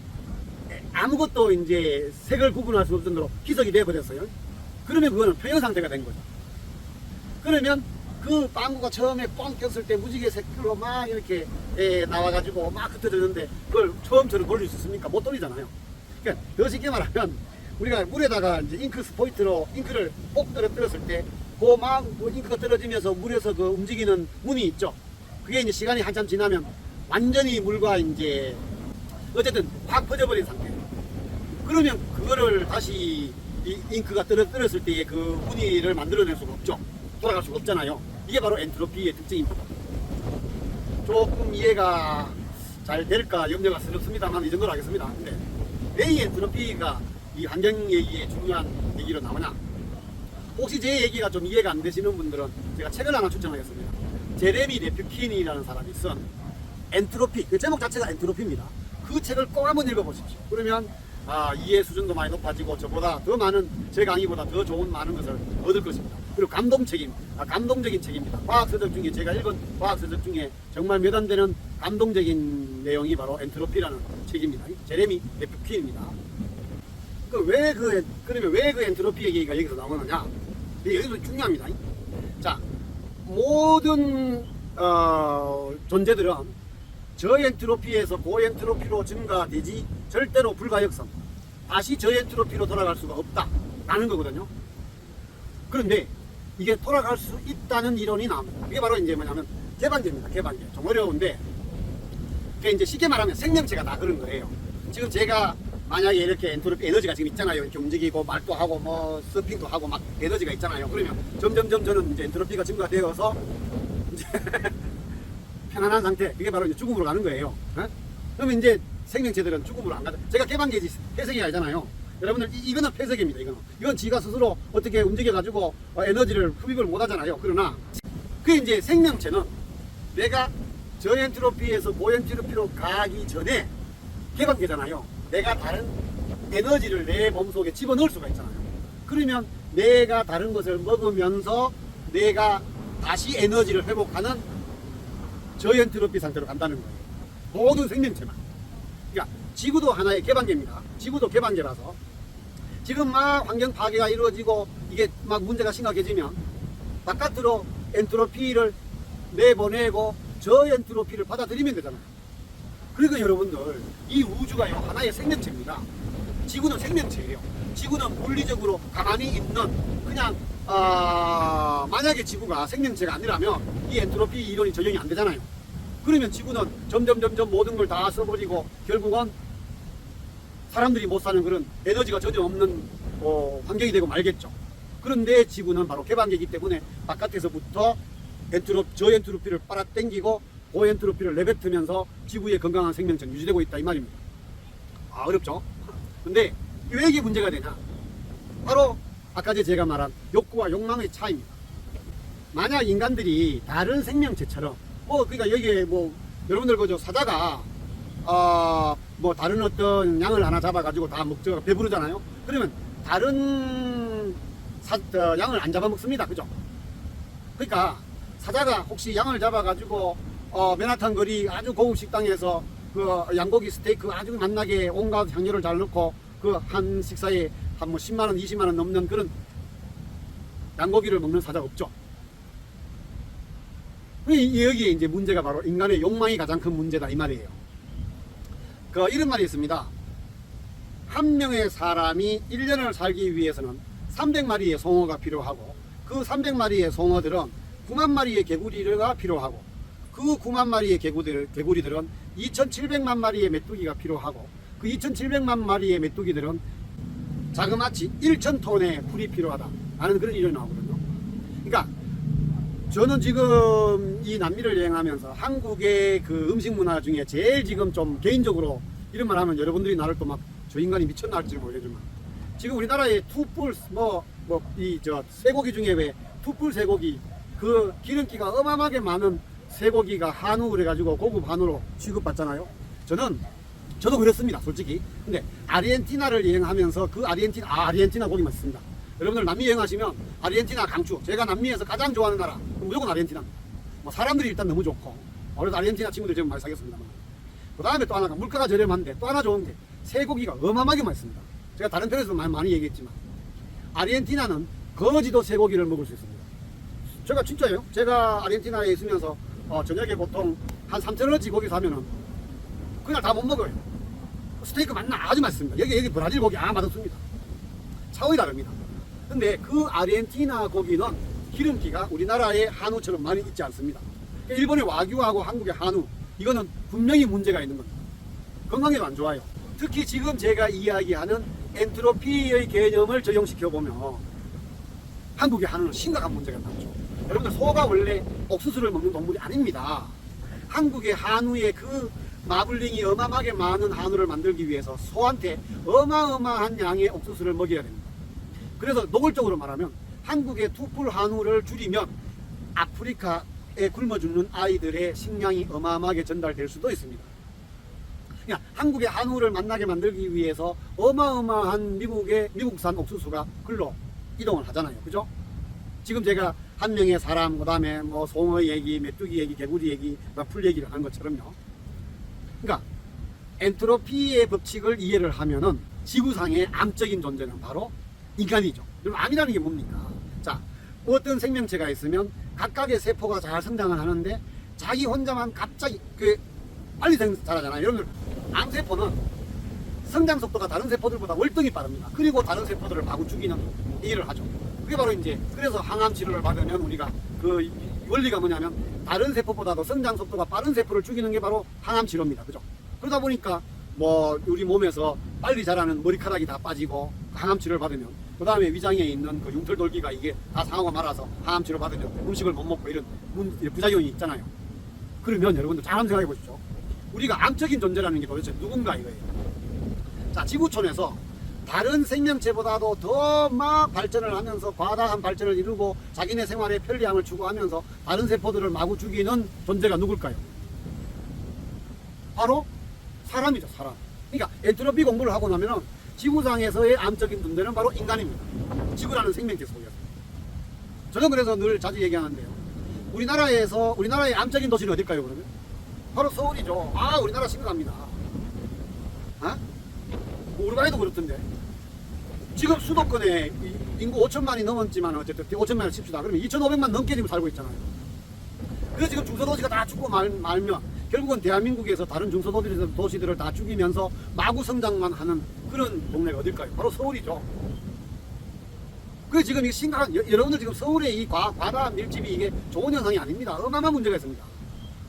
아무것도 이제 색을 구분할 수 없을 정도로 희석이 되어버렸어요. 그러면 그거는 평형 상태가 된 거죠. 그러면 그 빵구가 처음에 뻥 꼈을 때 무지개 색깔로 막 이렇게 나와가지고 막 흩어졌는데 그걸 처음처럼 돌릴 수 있습니까? 못 돌리잖아요. 그러니까 더 쉽게 말하면 우리가 물에다가 이제 잉크 스포이트로 잉크를 꼭 떨어뜨렸을 때 그 막 잉크가 떨어지면서 물에서 그 움직이는 문이 있죠. 그게 이제 시간이 한참 지나면 완전히 물과 이제 어쨌든 확 퍼져버린 상태. 그러면 그거를 다시 이 잉크가 떨어졌을 때의 그 무늬를 만들어낼 수가 없죠. 돌아갈 수가 없잖아요. 이게 바로 엔트로피의 특징입니다. 조금 이해가 잘 될까 염려가 스럽습니다만 이 정도로 하겠습니다. 근데 왜 이 엔트로피가 이 환경 얘기에 중요한 얘기로 나오냐? 혹시 제 얘기가 좀 이해가 안 되시는 분들은 제가 책을 하나 추천하겠습니다. 제레미 레퓨킨이라는 사람이 쓴 엔트로피, 그 제목 자체가 엔트로피입니다. 그 책을 꼭 한번 읽어보십시오. 그러면 이해 수준도 많이 높아지고 저보다 더 많은, 제 강의보다 더 좋은 많은 것을 얻을 것입니다. 그리고 감동적인 책입니다. 과학서적 중에 제가 읽은 과학서적 중에 정말 몇 안 되는 감동적인 내용이 바로 엔트로피라는 책입니다. 제레미 레퓨킨입니다. 그러면 왜 그 엔트로피 얘기가 여기서 나오느냐? 여기서 중요합니다. 자, 모든 존재들은 저엔트로피에서 고엔트로피로 증가되지 절대로 불가역성, 다시 저엔트로피로 돌아갈 수가 없다라는 거거든요. 그런데 이게 돌아갈 수 있다는 이론이 나옵니다. 이게 바로 이제 뭐냐면 개방계입니다. 개방계. 좀 어려운데, 그게 이제 쉽게 말하면 생명체가 다 그런 거예요. 지금 제가 만약에 이렇게 엔트로피 에너지가 지금 있잖아요. 이렇게 움직이고 말도 하고 뭐 서핑도 하고 막 에너지가 있잖아요. 그러면 점점점 저는 이제 엔트로피가 증가되어서 이제 편안한 상태. 이게 바로 이제 죽음으로 가는 거예요. 그러면 이제 생명체들은 죽음으로 안 가죠. 제가 개방계지 폐색이 아니잖아요. 여러분들 이거는 폐색입니다. 이건 지가 스스로 어떻게 움직여가지고 에너지를 흡입을 못 하잖아요. 그러나 그 이제 생명체는 내가 저엔트로피에서 고엔트로피로 가기 전에 개방되잖아요. 내가 다른 에너지를 내 몸속에 집어넣을 수가 있잖아요. 그러면 내가 다른 것을 먹으면서 내가 다시 에너지를 회복하는 저엔트로피 상태로 간다는 거예요. 모든 생명체만. 그러니까 지구도 하나의 개방계입니다. 지구도 개방계라서 지금 막 환경 파괴가 이루어지고 이게 막 문제가 심각해지면 바깥으로 엔트로피를 내보내고 저엔트로피를 받아들이면 되잖아요. 그러니까 여러분들 이 우주가 하나의 생명체입니다. 지구는 생명체예요. 지구는 물리적으로 가만히 있는 그냥 만약에 지구가 생명체가 아니라면 이 엔트로피 이론이 적용이 안 되잖아요. 그러면 지구는 점점 모든 걸 다 써버리고 결국은 사람들이 못 사는 그런 에너지가 전혀 없는 환경이 되고 말겠죠. 그런데 지구는 바로 개방계이기 때문에 바깥에서부터 저엔트로피를 빨아당기고 고엔트로피를 내뱉으면서 지구의 건강한 생명체는 유지되고 있다 이 말입니다. 어렵죠? 근데 왜 이게 문제가 되냐? 바로 아까 제가 말한 욕구와 욕망의 차이입니다. 만약 인간들이 다른 생명체처럼 그러니까 여기에 여러분들 그저 사자가 다른 어떤 양을 하나 잡아가지고 다 먹죠. 배부르잖아요. 그러면 다른 양을 안 잡아먹습니다. 그죠? 그러니까 사자가 혹시 양을 잡아가지고 맨하탄 거리 아주 고급 식당에서 그 양고기 스테이크 아주 맛나게 온갖 향료를 잘 넣고 그 한 식사에 한 10만원, 20만원 넘는 그런 양고기를 먹는 사자가 없죠. 여기에 이제 문제가 바로 인간의 욕망이 가장 큰 문제다 이 말이에요. 이런 말이 있습니다. 한 명의 사람이 1년을 살기 위해서는 300마리의 송어가 필요하고 그 300마리의 송어들은 9만 마리의 개구리가 필요하고 그 9만 마리의 개구리들은 2,700만 마리의 메뚜기가 필요하고 그 2,700만 마리의 메뚜기들은 자그마치 1,000톤의 풀이 필요하다 라는 그런 이론이 나오거든요. 그러니까 저는 지금 이 남미를 여행하면서 한국의 그 음식 문화 중에 제일 지금 좀 개인적으로 이런 말 하면 여러분들이 나를 또 막 저 인간이 미쳤나 할지 모르겠지만 지금 우리나라의 투뿔 쇠고기 중에 왜 투뿔 쇠고기 그 기름기가 어마어마하게 많은 쇠고기가 한우 그래가지고 고급 한우로 취급받잖아요. 저도 그랬습니다 솔직히. 근데 아르헨티나를 여행하면서 그 아르헨티나 고기 맛있습니다. 여러분들 남미 여행하시면 아르헨티나 강추. 제가 남미에서 가장 좋아하는 나라 무조건 아르헨티나. 사람들이 일단 너무 좋고 그래서 아르헨티나 친구들 지금 많이 사겠습니다만 그 다음에 또 하나가 물가가 저렴한데 또 하나 좋은 게 쇠고기가 어마어마하게 맛있습니다. 제가 다른 편에서 많이 얘기했지만 아르헨티나는 거지도 쇠고기를 먹을 수 있습니다. 제가 진짜예요. 제가 아르헨티나에 있으면서 저녁에 보통 한 3,000원어치 고기 사면은 그날 다 못 먹어요. 스테이크 아주 맛있습니다. 여기 브라질 고기 맛없습니다. 차원이 다릅니다. 근데 그 아르헨티나 고기는 기름기가 우리나라의 한우처럼 많이 있지 않습니다. 일본의 와규하고 한국의 한우 이거는 분명히 문제가 있는 겁니다. 건강에도 안 좋아요. 특히 지금 제가 이야기하는 엔트로피의 개념을 적용시켜 보면 한국의 한우는 심각한 문제가 나죠. 여러분들 소가 원래 옥수수를 먹는 동물이 아닙니다. 한국의 한우의 그 마블링이 어마어마하게 많은 한우를 만들기 위해서 소한테 어마어마한 양의 옥수수를 먹여야 됩니다. 그래서 노골적으로 말하면 한국의 투뿔 한우를 줄이면 아프리카에 굶어 죽는 아이들의 식량이 어마어마하게 전달될 수도 있습니다. 그냥 한국의 한우를 만나게 만들기 위해서 어마어마한 미국산 옥수수가 글로 이동을 하잖아요. 그죠? 지금 제가 한 명의 사람, 그 다음에 송어 얘기, 메뚜기 얘기, 개구리 얘기, 풀 얘기를 한 것처럼요. 그러니까 엔트로피의 법칙을 이해를 하면은 지구상의 암적인 존재는 바로 인간이죠. 그럼 암이라는 게 뭡니까? 자, 어떤 생명체가 있으면 각각의 세포가 잘 성장을 하는데 자기 혼자만 갑자기 빨리 자라잖아요. 여러분들 암세포는 성장 속도가 다른 세포들보다 월등히 빠릅니다. 그리고 다른 세포들을 마구 죽이는 일을 하죠. 그게 바로 이제 그래서 항암 치료를 받으면 우리가 그 원리가 뭐냐면 다른 세포보다도 성장 속도가 빠른 세포를 죽이는 게 바로 항암 치료입니다. 그죠? 그러다 보니까 뭐 우리 몸에서 빨리 자라는 머리카락이 다 빠지고 항암 치료를 받으면 그 다음에 위장에 있는 그 흉털돌기가 이게 다 상하고 말아서 항암 치료를 받으면 음식을 못 먹고 이런 부작용이 있잖아요. 그러면 여러분들 잘 한번 생각해 보십시오. 우리가 암적인 존재라는 게 도대체 누군가 이거예요. 자, 지구촌에서 다른 생명체보다도 더 막 발전을 하면서 과다한 발전을 이루고 자기네 생활에 편리함을 추구하면서 다른 세포들을 마구 죽이는 존재가 누굴까요? 바로 사람이죠, 사람. 그러니까 엔트로피 공부를 하고 나면은 지구상에서의 암적인 존재는 바로 인간입니다. 지구라는 생명체 속에서. 저는 그래서 늘 자주 얘기하는데요. 우리나라의 암적인 도시는 어딜까요, 그러면? 바로 서울이죠. 아, 우리나라 심각합니다. 아? 뭐 우루과이도 그렇던데. 지금 수도권에 인구 5천만이 넘었지만 어쨌든 5천만을 칩시다. 그러면 2,500만 넘게 지금 살고 있잖아요. 그래서 지금 중소도시가 다 죽고 말면 결국은 대한민국에서 다른 중소도시들을 다 죽이면서 마구 성장만 하는 그런 동네가 어딜까요? 바로 서울이죠. 그래서 지금 이게 심각한, 여러분들 지금 서울의 이 과다 밀집이 이게 좋은 현상이 아닙니다. 어마어마한 문제가 있습니다.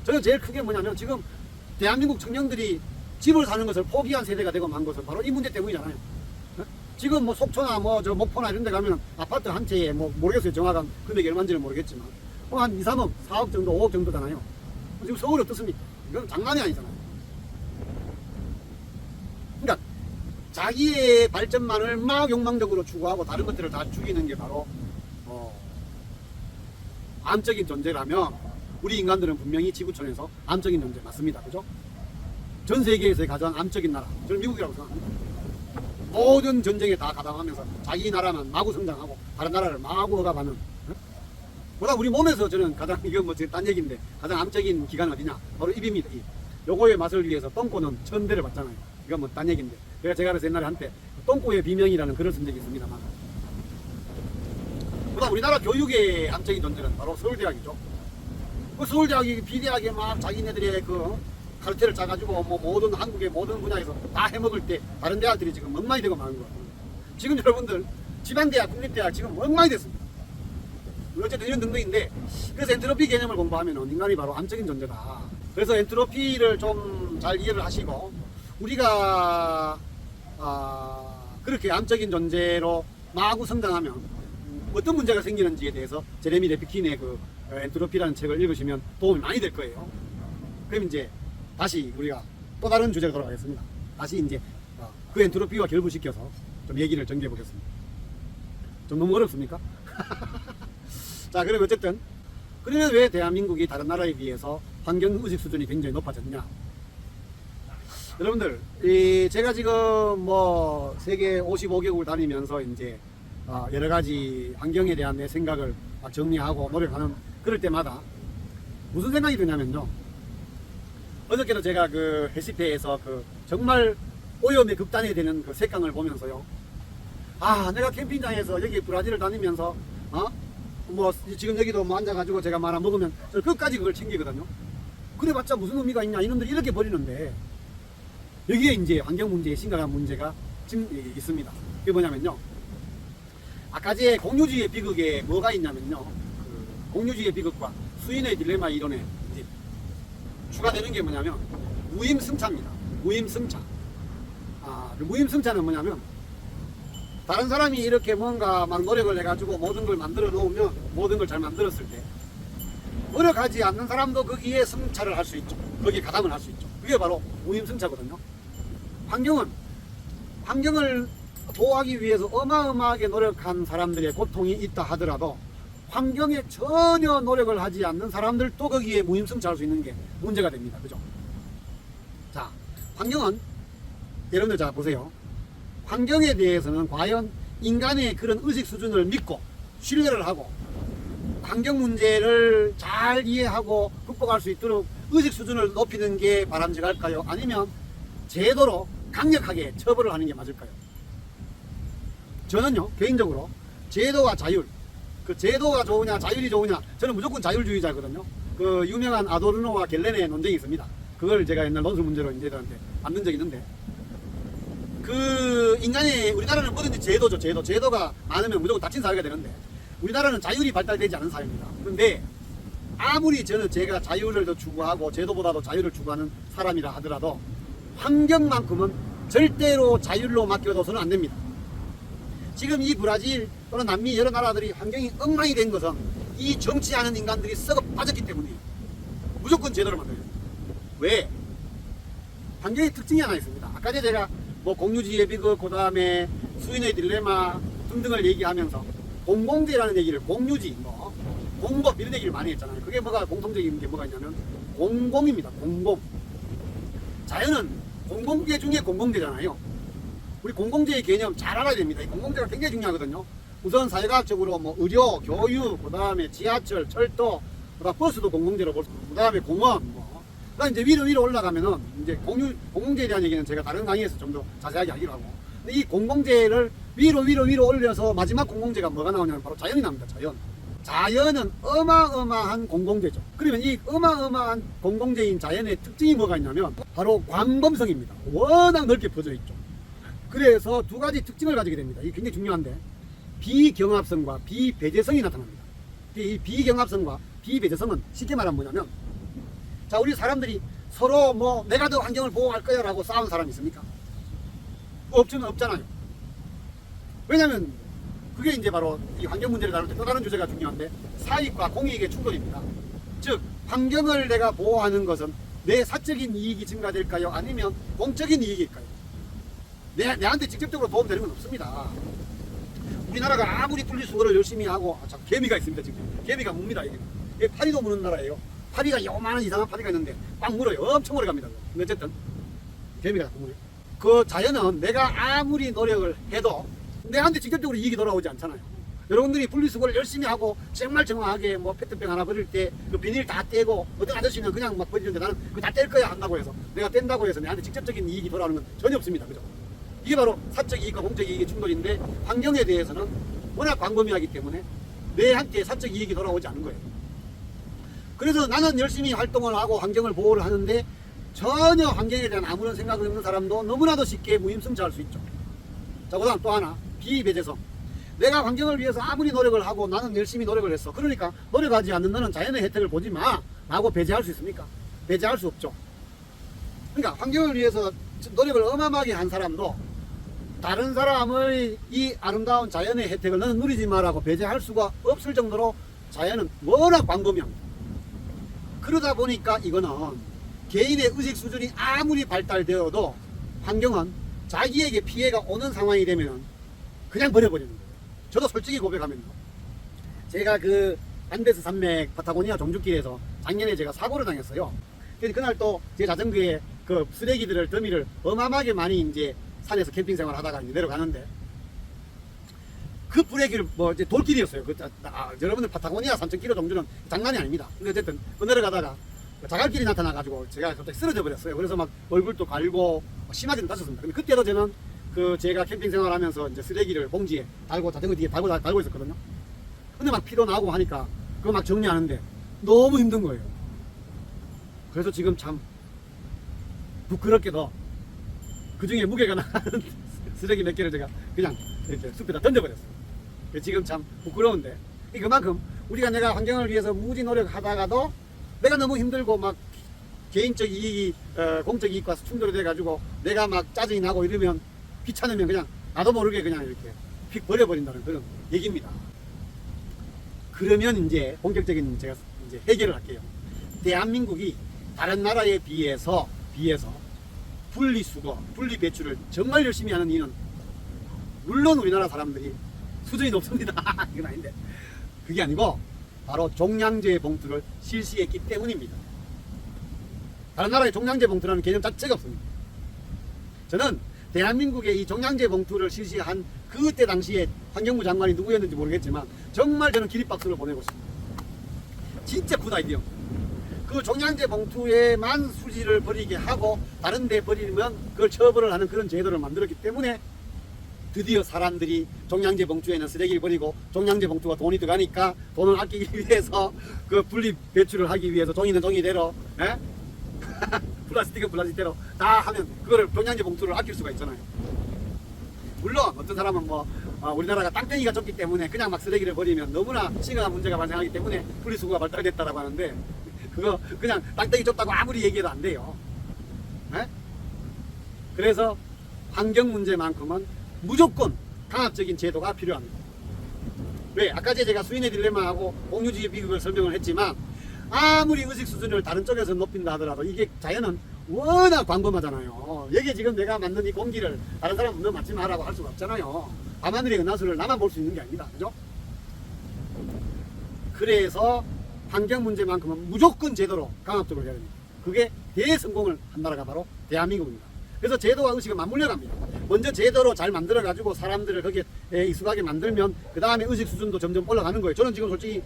저는 제일 크게 뭐냐면 지금 대한민국 청년들이 집을 사는 것을 포기한 세대가 되고 만 것은 바로 이 문제 때문이잖아요. 지금 뭐 속초나 뭐 저 목포나 이런 데 가면 아파트 한 채에 뭐 모르겠어요. 정확한 금액이 얼마인지는 모르겠지만 뭐 한 2, 3억, 4억 정도, 5억 정도잖아요. 지금 서울이 어떻습니까? 이건 장난이 아니잖아요. 그러니까 자기의 발전만을 막 욕망적으로 추구하고 다른 것들을 다 죽이는 게 바로 암적인 존재라면 우리 인간들은 분명히 지구촌에서 암적인 존재 맞습니다. 그죠? 전 세계에서의 가장 암적인 나라, 저는 미국이라고 생각합니다. 모든 전쟁에 다 가담하면서 자기 나라만 마구 성장하고 다른 나라를 마구 억압하는. 보다 우리 몸에서 저는 가장, 이건 뭐 딴 얘기인데 가장 암적인 기관은 어디냐? 바로 입입니다. 입. 요거의 맛을 위해서 똥꼬는 1000대를 받잖아요. 이건 뭐 딴 얘기인데 제가 그래서 옛날에 한때 똥꼬의 비명이라는 글을 쓴 적이 있습니다만, 보다 우리나라 교육의 암적인 존재는 바로 서울대학이죠. 그 서울대학이 비대하게 막 자기네들의 그 카르텔을 짜가지고 뭐 모든 한국의 모든 분야에서 다 해먹을 때 다른 대학들이 지금 엉망이 되고 마는 거예요. 지금 여러분들 지방대학, 국립대학 지금 엉망이 됐습니다. 어쨌든 이런 등등인데, 그래서 엔트로피 개념을 공부하면 인간이 바로 암적인 존재다. 그래서 엔트로피를 좀 잘 이해를 하시고 우리가 그렇게 암적인 존재로 마구 성장하면 어떤 문제가 생기는지에 대해서 제레미 레피킨의 그 엔트로피라는 책을 읽으시면 도움이 많이 될 거예요. 그럼 이제 다시 우리가 또 다른 주제로 돌아가겠습니다. 다시 이제 그 엔트로피와 결부시켜서 좀 얘기를 전개해 보겠습니다. 좀 너무 어렵습니까? 자, 그럼 어쨌든 그러면 왜 대한민국이 다른 나라에 비해서 환경의식 수준이 굉장히 높아졌냐? 여러분들, 제가 지금 뭐 세계 55개국을 다니면서 이제 여러 가지 환경에 대한 내 생각을 정리하고 노력하는 그럴 때마다 무슨 생각이 드냐면요. 어저께도 제가 그 해시페에서 그 정말 오염의 극단이 되는 그 색강을 보면서요. 아, 내가 캠핑장에서 여기 브라질을 다니면서 뭐 지금 여기도 뭐 앉아가지고 제가 말 안 먹으면 저 끝까지 그걸 챙기거든요. 그래봤자 무슨 의미가 있냐, 이놈들이 이렇게 버리는데. 여기에 이제 환경 문제에 심각한 문제가 지금 있습니다. 그게 뭐냐면요. 아까 제 공유주의 비극에 뭐가 있냐면요. 그 공유주의 비극과 수인의 딜레마 이론에 이제 추가되는 게 뭐냐면 무임승차입니다. 무임승차. 그 무임승차는 뭐냐면 다른 사람이 이렇게 뭔가 막 노력을 해가지고 모든 걸 만들어 놓으면 모든 걸 잘 만들었을 때 노력하지 않는 사람도 거기에 승차를 할 수 있죠. 거기에 가담을 할 수 있죠. 그게 바로 무임승차거든요. 환경을 보호하기 위해서 어마어마하게 노력한 사람들의 고통이 있다 하더라도 환경에 전혀 노력을 하지 않는 사람들도 거기에 무임승차할 수 있는 게 문제가 됩니다. 그죠? 자, 환경은 여러분들 자 보세요. 환경에 대해서는 과연 인간의 그런 의식 수준을 믿고 신뢰를 하고 환경 문제를 잘 이해하고 극복할 수 있도록 의식 수준을 높이는 게 바람직할까요? 아니면 제도로 강력하게 처벌을 하는 게 맞을까요? 저는요, 개인적으로 제도와 자율, 그 제도가 좋으냐 자율이 좋으냐, 저는 무조건 자율주의자거든요. 그 유명한 아도르노와 겔렌의 논쟁이 있습니다. 그걸 제가 옛날 논술 문제로 이제들한테 만든 적이 있는데, 그 인간의, 우리나라는 뭐든지 제도죠. 제도가 많으면 무조건 닫힌 사회가 되는데 우리나라는 자율이 발달되지 않은 사회입니다. 그런데 아무리 제가 자율을 더 추구하고 제도보다도 자율을 추구하는 사람이라 하더라도 환경만큼은 절대로 자율로 맡겨둬서는 안 됩니다. 지금 이 브라질 또는 남미 여러 나라들이 환경이 엉망이 된 것은 이 정치하는 인간들이 썩어 빠졌기 때문에 무조건 제도를 만들어야 됩니다. 왜? 환경의 특징이 하나 있습니다. 아까 제가 뭐 공유지의 비극, 그 다음에 수인의 딜레마 등등을 얘기하면서 공공재라는 얘기를 공유지, 뭐 공법 이런 얘기를 많이 했잖아요. 그게 뭐가 공통적인 게 뭐가 있냐면 공공입니다. 공공. 자연은 공공재 중에 공공재잖아요. 우리 공공재의 개념 잘 알아야 됩니다. 이 공공재가 굉장히 중요하거든요. 우선 사회과학적으로 뭐 의료, 교육, 그 다음에 지하철, 철도, 그다음 버스도 공공재로 볼 수 있고, 그 다음에 공원, 뭐. 그다음 이제 위로 올라가면은 이제 공공재에 대한 얘기는 제가 다른 강의에서 좀 더 자세하게 하기로 하고. 근데 이 공공재를 위로 올려서 마지막 공공재가 뭐가 나오냐면 바로 자연이 나옵니다. 자연. 자연은 어마어마한 공공재죠. 그러면 이 어마어마한 공공재인 자연의 특징이 뭐가 있냐면 바로 광범성입니다. 워낙 넓게 퍼져 있죠. 그래서 두 가지 특징을 가지게 됩니다. 이게 굉장히 중요한데 비경합성과 비배제성이 나타납니다. 이 비경합성과 비배제성은 쉽게 말하면 뭐냐면 자, 우리 사람들이 서로 뭐 내가 더 환경을 보호할 거야 라고 싸우는 사람이 있습니까? 없잖아요. 왜냐면 그게 이제 바로 이 환경 문제를 다룰 때 또 다른 주제가 중요한데 사익과 공익의 충돌입니다. 즉 환경을 내가 보호하는 것은 내 사적인 이익이 증가될까요? 아니면 공적인 이익일까요? 내한테 직접적으로 도움되는 건 없습니다. 우리나라가 아무리 분리수거를 열심히 하고 개미가 있습니다. 지금 개미가 묵니다. 이게 파리도 무는 나라예요. 파리가 요만한 이상한 파리가 있는데 막 물어요. 엄청 오래 갑니다. 근데 어쨌든 개미가 자꾸 물어요. 그 자연은 내가 아무리 노력을 해도 내한테 직접적으로 이익이 돌아오지 않잖아요. 여러분들이 분리수거를 열심히 하고 정말 정확하게 뭐 페트병 하나 버릴 때 그 비닐 다 떼고 어떤 아저씨는 그냥 막 버리는데 나는 그거 다 뗄 거야 한다고 해서 내가 뗀다고 해서 내한테 직접적인 이익이 돌아오는 건 전혀 없습니다. 그죠? 이게 바로 사적 이익과 공적 이익의 충돌인데 환경에 대해서는 워낙 광범위하기 때문에 내한테 사적 이익이 돌아오지 않는 거예요. 그래서 나는 열심히 활동을 하고 환경을 보호를 하는데 전혀 환경에 대한 아무런 생각이 없는 사람도 너무나도 쉽게 무임승차할 수 있죠. 자, 그 다음 또 하나 비배제성. 내가 환경을 위해서 아무리 노력을 하고 나는 열심히 노력을 했어. 그러니까 노력하지 않는 너는 자연의 혜택을 보지 마 라고 배제할 수 있습니까? 배제할 수 없죠. 그러니까 환경을 위해서 노력을 어마어마하게 한 사람도 다른 사람의 이 아름다운 자연의 혜택을 너는 누리지 마라고 배제할 수가 없을 정도로 자연은 워낙 광범위합니다. 그러다 보니까 이거는 개인의 의식 수준이 아무리 발달되어도 환경은 자기에게 피해가 오는 상황이 되면 그냥 버려버리는 거예요. 저도 솔직히 고백하면요. 제가 그 안데스 산맥 파타고니아 종주길에서 작년에 제가 사고를 당했어요. 그래서 그날 또 제 자전거에 그 쓰레기들을 더미를 어마어마하게 많이 이제 산에서 캠핑 생활 하다가 이제 내려가는데 그 브레이크를 뭐 이제 돌길이었어요. 여러분들 파타고니아 3,000km 정도는 장난이 아닙니다. 근데 어쨌든 그 내려가다가 자갈길이 나타나가지고 제가 갑자기 쓰러져 버렸어요. 그래서 막 얼굴도 갈고 심하게는 다쳤습니다. 근데 그때도 저는 그 제가 캠핑 생활하면서 이제 쓰레기를 봉지에 달고 자전거 뒤에 달고 있었거든요. 근데 막 피도 나고 하니까 그거 막 정리하는데 너무 힘든 거예요. 그래서 지금 참 부끄럽게도 그 중에 무게가 나가는 쓰레기 몇 개를 제가 그냥 이렇게 숲에다 던져버렸어요. 지금 참 부끄러운데 그만큼 우리가 내가 환경을 위해서 무지 노력하다가도 내가 너무 힘들고 막 개인적 이익이 공적 이익과 충돌이 돼가지고 내가 막 짜증이 나고 이러면 귀찮으면 그냥 나도 모르게 그냥 이렇게 휙 버려버린다는 그런 얘기입니다. 그러면 이제 본격적인 제가 이제 해결을 할게요. 대한민국이 다른 나라에 비해서 분리수거, 분리배출을 정말 열심히 하는 이유는 물론 우리나라 사람들이 수준이 높습니다. 이건 아닌데 그게 아니고 바로 종량제 봉투를 실시했기 때문입니다. 다른 나라에 종량제 봉투라는 개념 자체가 없습니다. 저는 대한민국의 이 종량제 봉투를 실시한 그때 당시에 환경부 장관이 누구였는지 모르겠지만 정말 저는 기립박수를 보내고 있습니다. 진짜 굿 아이디어. 그 종량제 봉투에만 수지를 버리게 하고 다른 데 버리면 그걸 처벌을 하는 그런 제도를 만들었기 때문에 드디어 사람들이 종량제 봉투에는 쓰레기를 버리고 종량제 봉투가 돈이 들어가니까 돈을 아끼기 위해서 그 분리 배출을 하기 위해서 종이는 종이대로 플라스틱은 플라스틱대로 다 하면 그거를 종량제 봉투를 아낄 수가 있잖아요. 물론 어떤 사람은 뭐 우리나라가 땅덩이가 좁기 때문에 그냥 막 쓰레기를 버리면 너무나 심각한 문제가 발생하기 때문에 분리수거가 발달됐다라고 하는데 그거 그냥 땅덩이 좁다고 아무리 얘기해도 안 돼요. 그래서 환경 문제만큼은 무조건 강압적인 제도가 필요합니다. 왜? 아까 제가 수인의 딜레마하고 공유주의 비극을 설명을 했지만 아무리 의식 수준을 다른 쪽에서 높인다 하더라도 이게 자연은 워낙 광범하잖아요. 여기에 지금 내가 만든 이 공기를 다른 사람은 너 맞지 마라고 할 수가 없잖아요. 밤하늘의 은하수를 나만 볼 수 있는 게 아닙니다. 그죠? 그래서 환경 문제만큼은 무조건 제도로 강압적으로 해야 됩니다. 그게 대성공을 한 나라가 바로 대한민국입니다. 그래서 제도와 의식은 맞물려 갑니다. 먼저 제도로 잘 만들어 가지고 사람들을 거기에 익숙하게 만들면 그 다음에 의식 수준도 점점 올라가는 거예요. 저는 지금 솔직히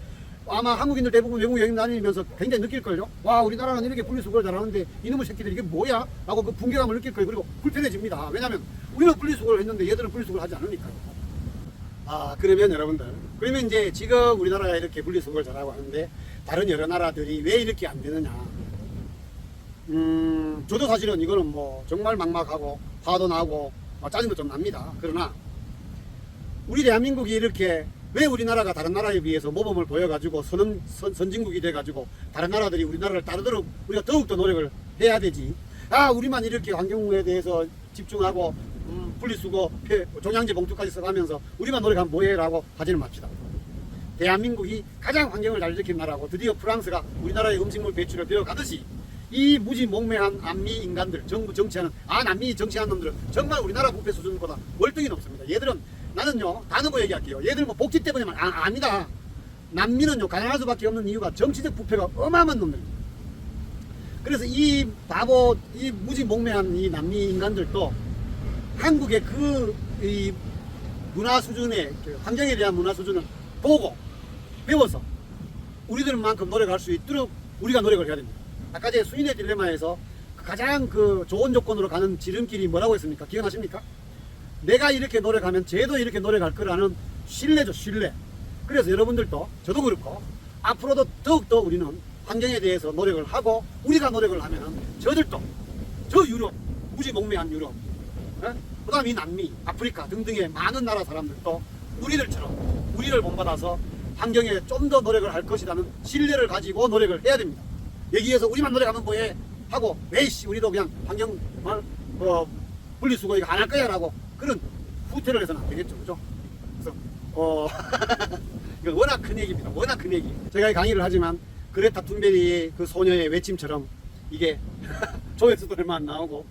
아마 한국인들 대부분 외국 여행 다니면서 굉장히 느낄걸요. 와, 우리나라는 이렇게 분리수거를 잘하는데 이놈의 새끼들 이게 뭐야? 라고 그 분개감을 느낄 거예요. 그리고 불편해집니다. 왜냐하면 우리는 분리수거를 했는데 얘들은 분리수거를 하지 않으니까요. 그러면 여러분들, 그러면 이제 지금 우리나라가 이렇게 분리수거를 잘하고 하는데 다른 여러 나라들이 왜 이렇게 안 되느냐? 저도 사실은 이거는 뭐 정말 막막하고 화도 나고 짜증도 좀 납니다. 그러나 우리 대한민국이 이렇게 왜 우리나라가 다른 나라에 비해서 모범을 보여가지고 선진국이 돼가지고 다른 나라들이 우리나라를 따르도록 우리가 더욱더 노력을 해야 되지. 우리만 이렇게 환경에 대해서 집중하고 분리수거, 종량제 봉투까지 써가면서 우리만 노력하면 뭐해? 라고 하지는 맙시다. 대한민국이 가장 환경을 잘 지킨 나라고 드디어 프랑스가 우리나라의 음식물 배출을 배워가듯이 이 무지몽매한 안미 인간들, 정부 정치하는 안미 정치하는 놈들은 정말 우리나라 부패 수준보다 월등히 높습니다. 얘들은 나는요 다 넣고 얘기할게요. 얘들 뭐 복지 때문에만 아니다. 남미는요 가난할 수밖에 없는 이유가 정치적 부패가 어마어마한 놈들입니다. 그래서 이 바보, 이 무지몽매한 이 남미 인간들도 한국의 이 문화 수준의 환경에 대한 문화 수준을 보고 배워서 우리들만큼 노력할 수 있도록 우리가 노력을 해야 됩니다. 아까 제 수인의 딜레마에서 가장 좋은 조건으로 가는 지름길이 뭐라고 했습니까? 기억나십니까? 내가 이렇게 노력하면 쟤도 이렇게 노력할 거라는 신뢰죠, 신뢰. 그래서 여러분들도 저도 그렇고 앞으로도 더욱더 우리는 환경에 대해서 노력을 하고 우리가 노력을 하면은 저들도 저 유럽, 무지몽매한 유럽, 그 다음 이 남미, 아프리카 등등의 많은 나라 사람들도 우리들처럼 우리를 본받아서 환경에 좀 더 노력을 할 것이라는 신뢰를 가지고 노력을 해야 됩니다. 여기에서 우리만 노력하면 뭐해? 하고 에이씨 우리도 그냥 환경 분리수거 이거 안 할 거야 라고 그런 후퇴를 해서는 안 되겠죠. 그죠? 그래서 이거 워낙 큰 얘기입니다. 워낙 큰 얘기. 제가 강의를 하지만 그레타 툰베리의 그 소녀의 외침처럼 이게 조회수도 얼마 안 나오고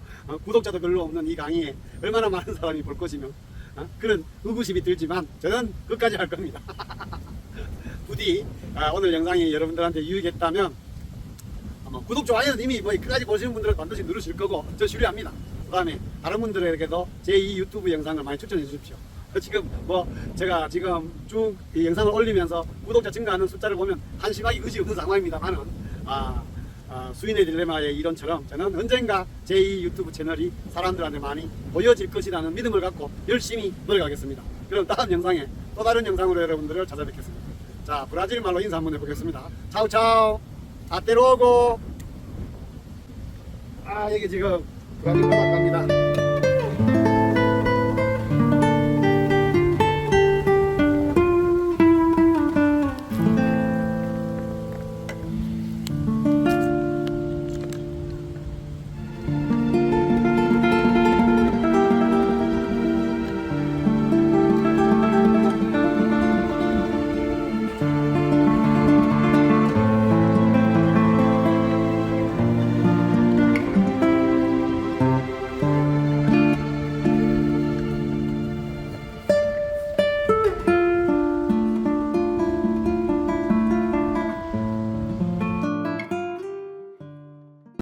구독자도 별로 없는 이 강의에 얼마나 많은 사람이 볼 것이며 그런 의구심이 들지만 저는 끝까지 할 겁니다. 부디 오늘 영상이 여러분들한테 유익했다면 구독, 좋아요는 이미 끝까지 보시는 분들은 반드시 누르실 거고 저 신뢰합니다. 그 다음에 다른 분들에게도 제 이 유튜브 영상을 많이 추천해 주십시오. 지금 제가 지금 쭉 이 영상을 올리면서 구독자 증가하는 숫자를 보면 한심하기 의지 없는 상황입니다만은 수인의 딜레마의 이론처럼 저는 언젠가 제 이 유튜브 채널이 사람들한테 많이 보여질 것이라는 믿음을 갖고 열심히 노력하겠습니다. 그럼 다음 영상에 또 다른 영상으로 여러분들을 찾아뵙겠습니다. 자, 브라질 말로 인사 한번 해보겠습니다. 차우차우. 아테로고. 여기 지금 브라질 음악 갑니다.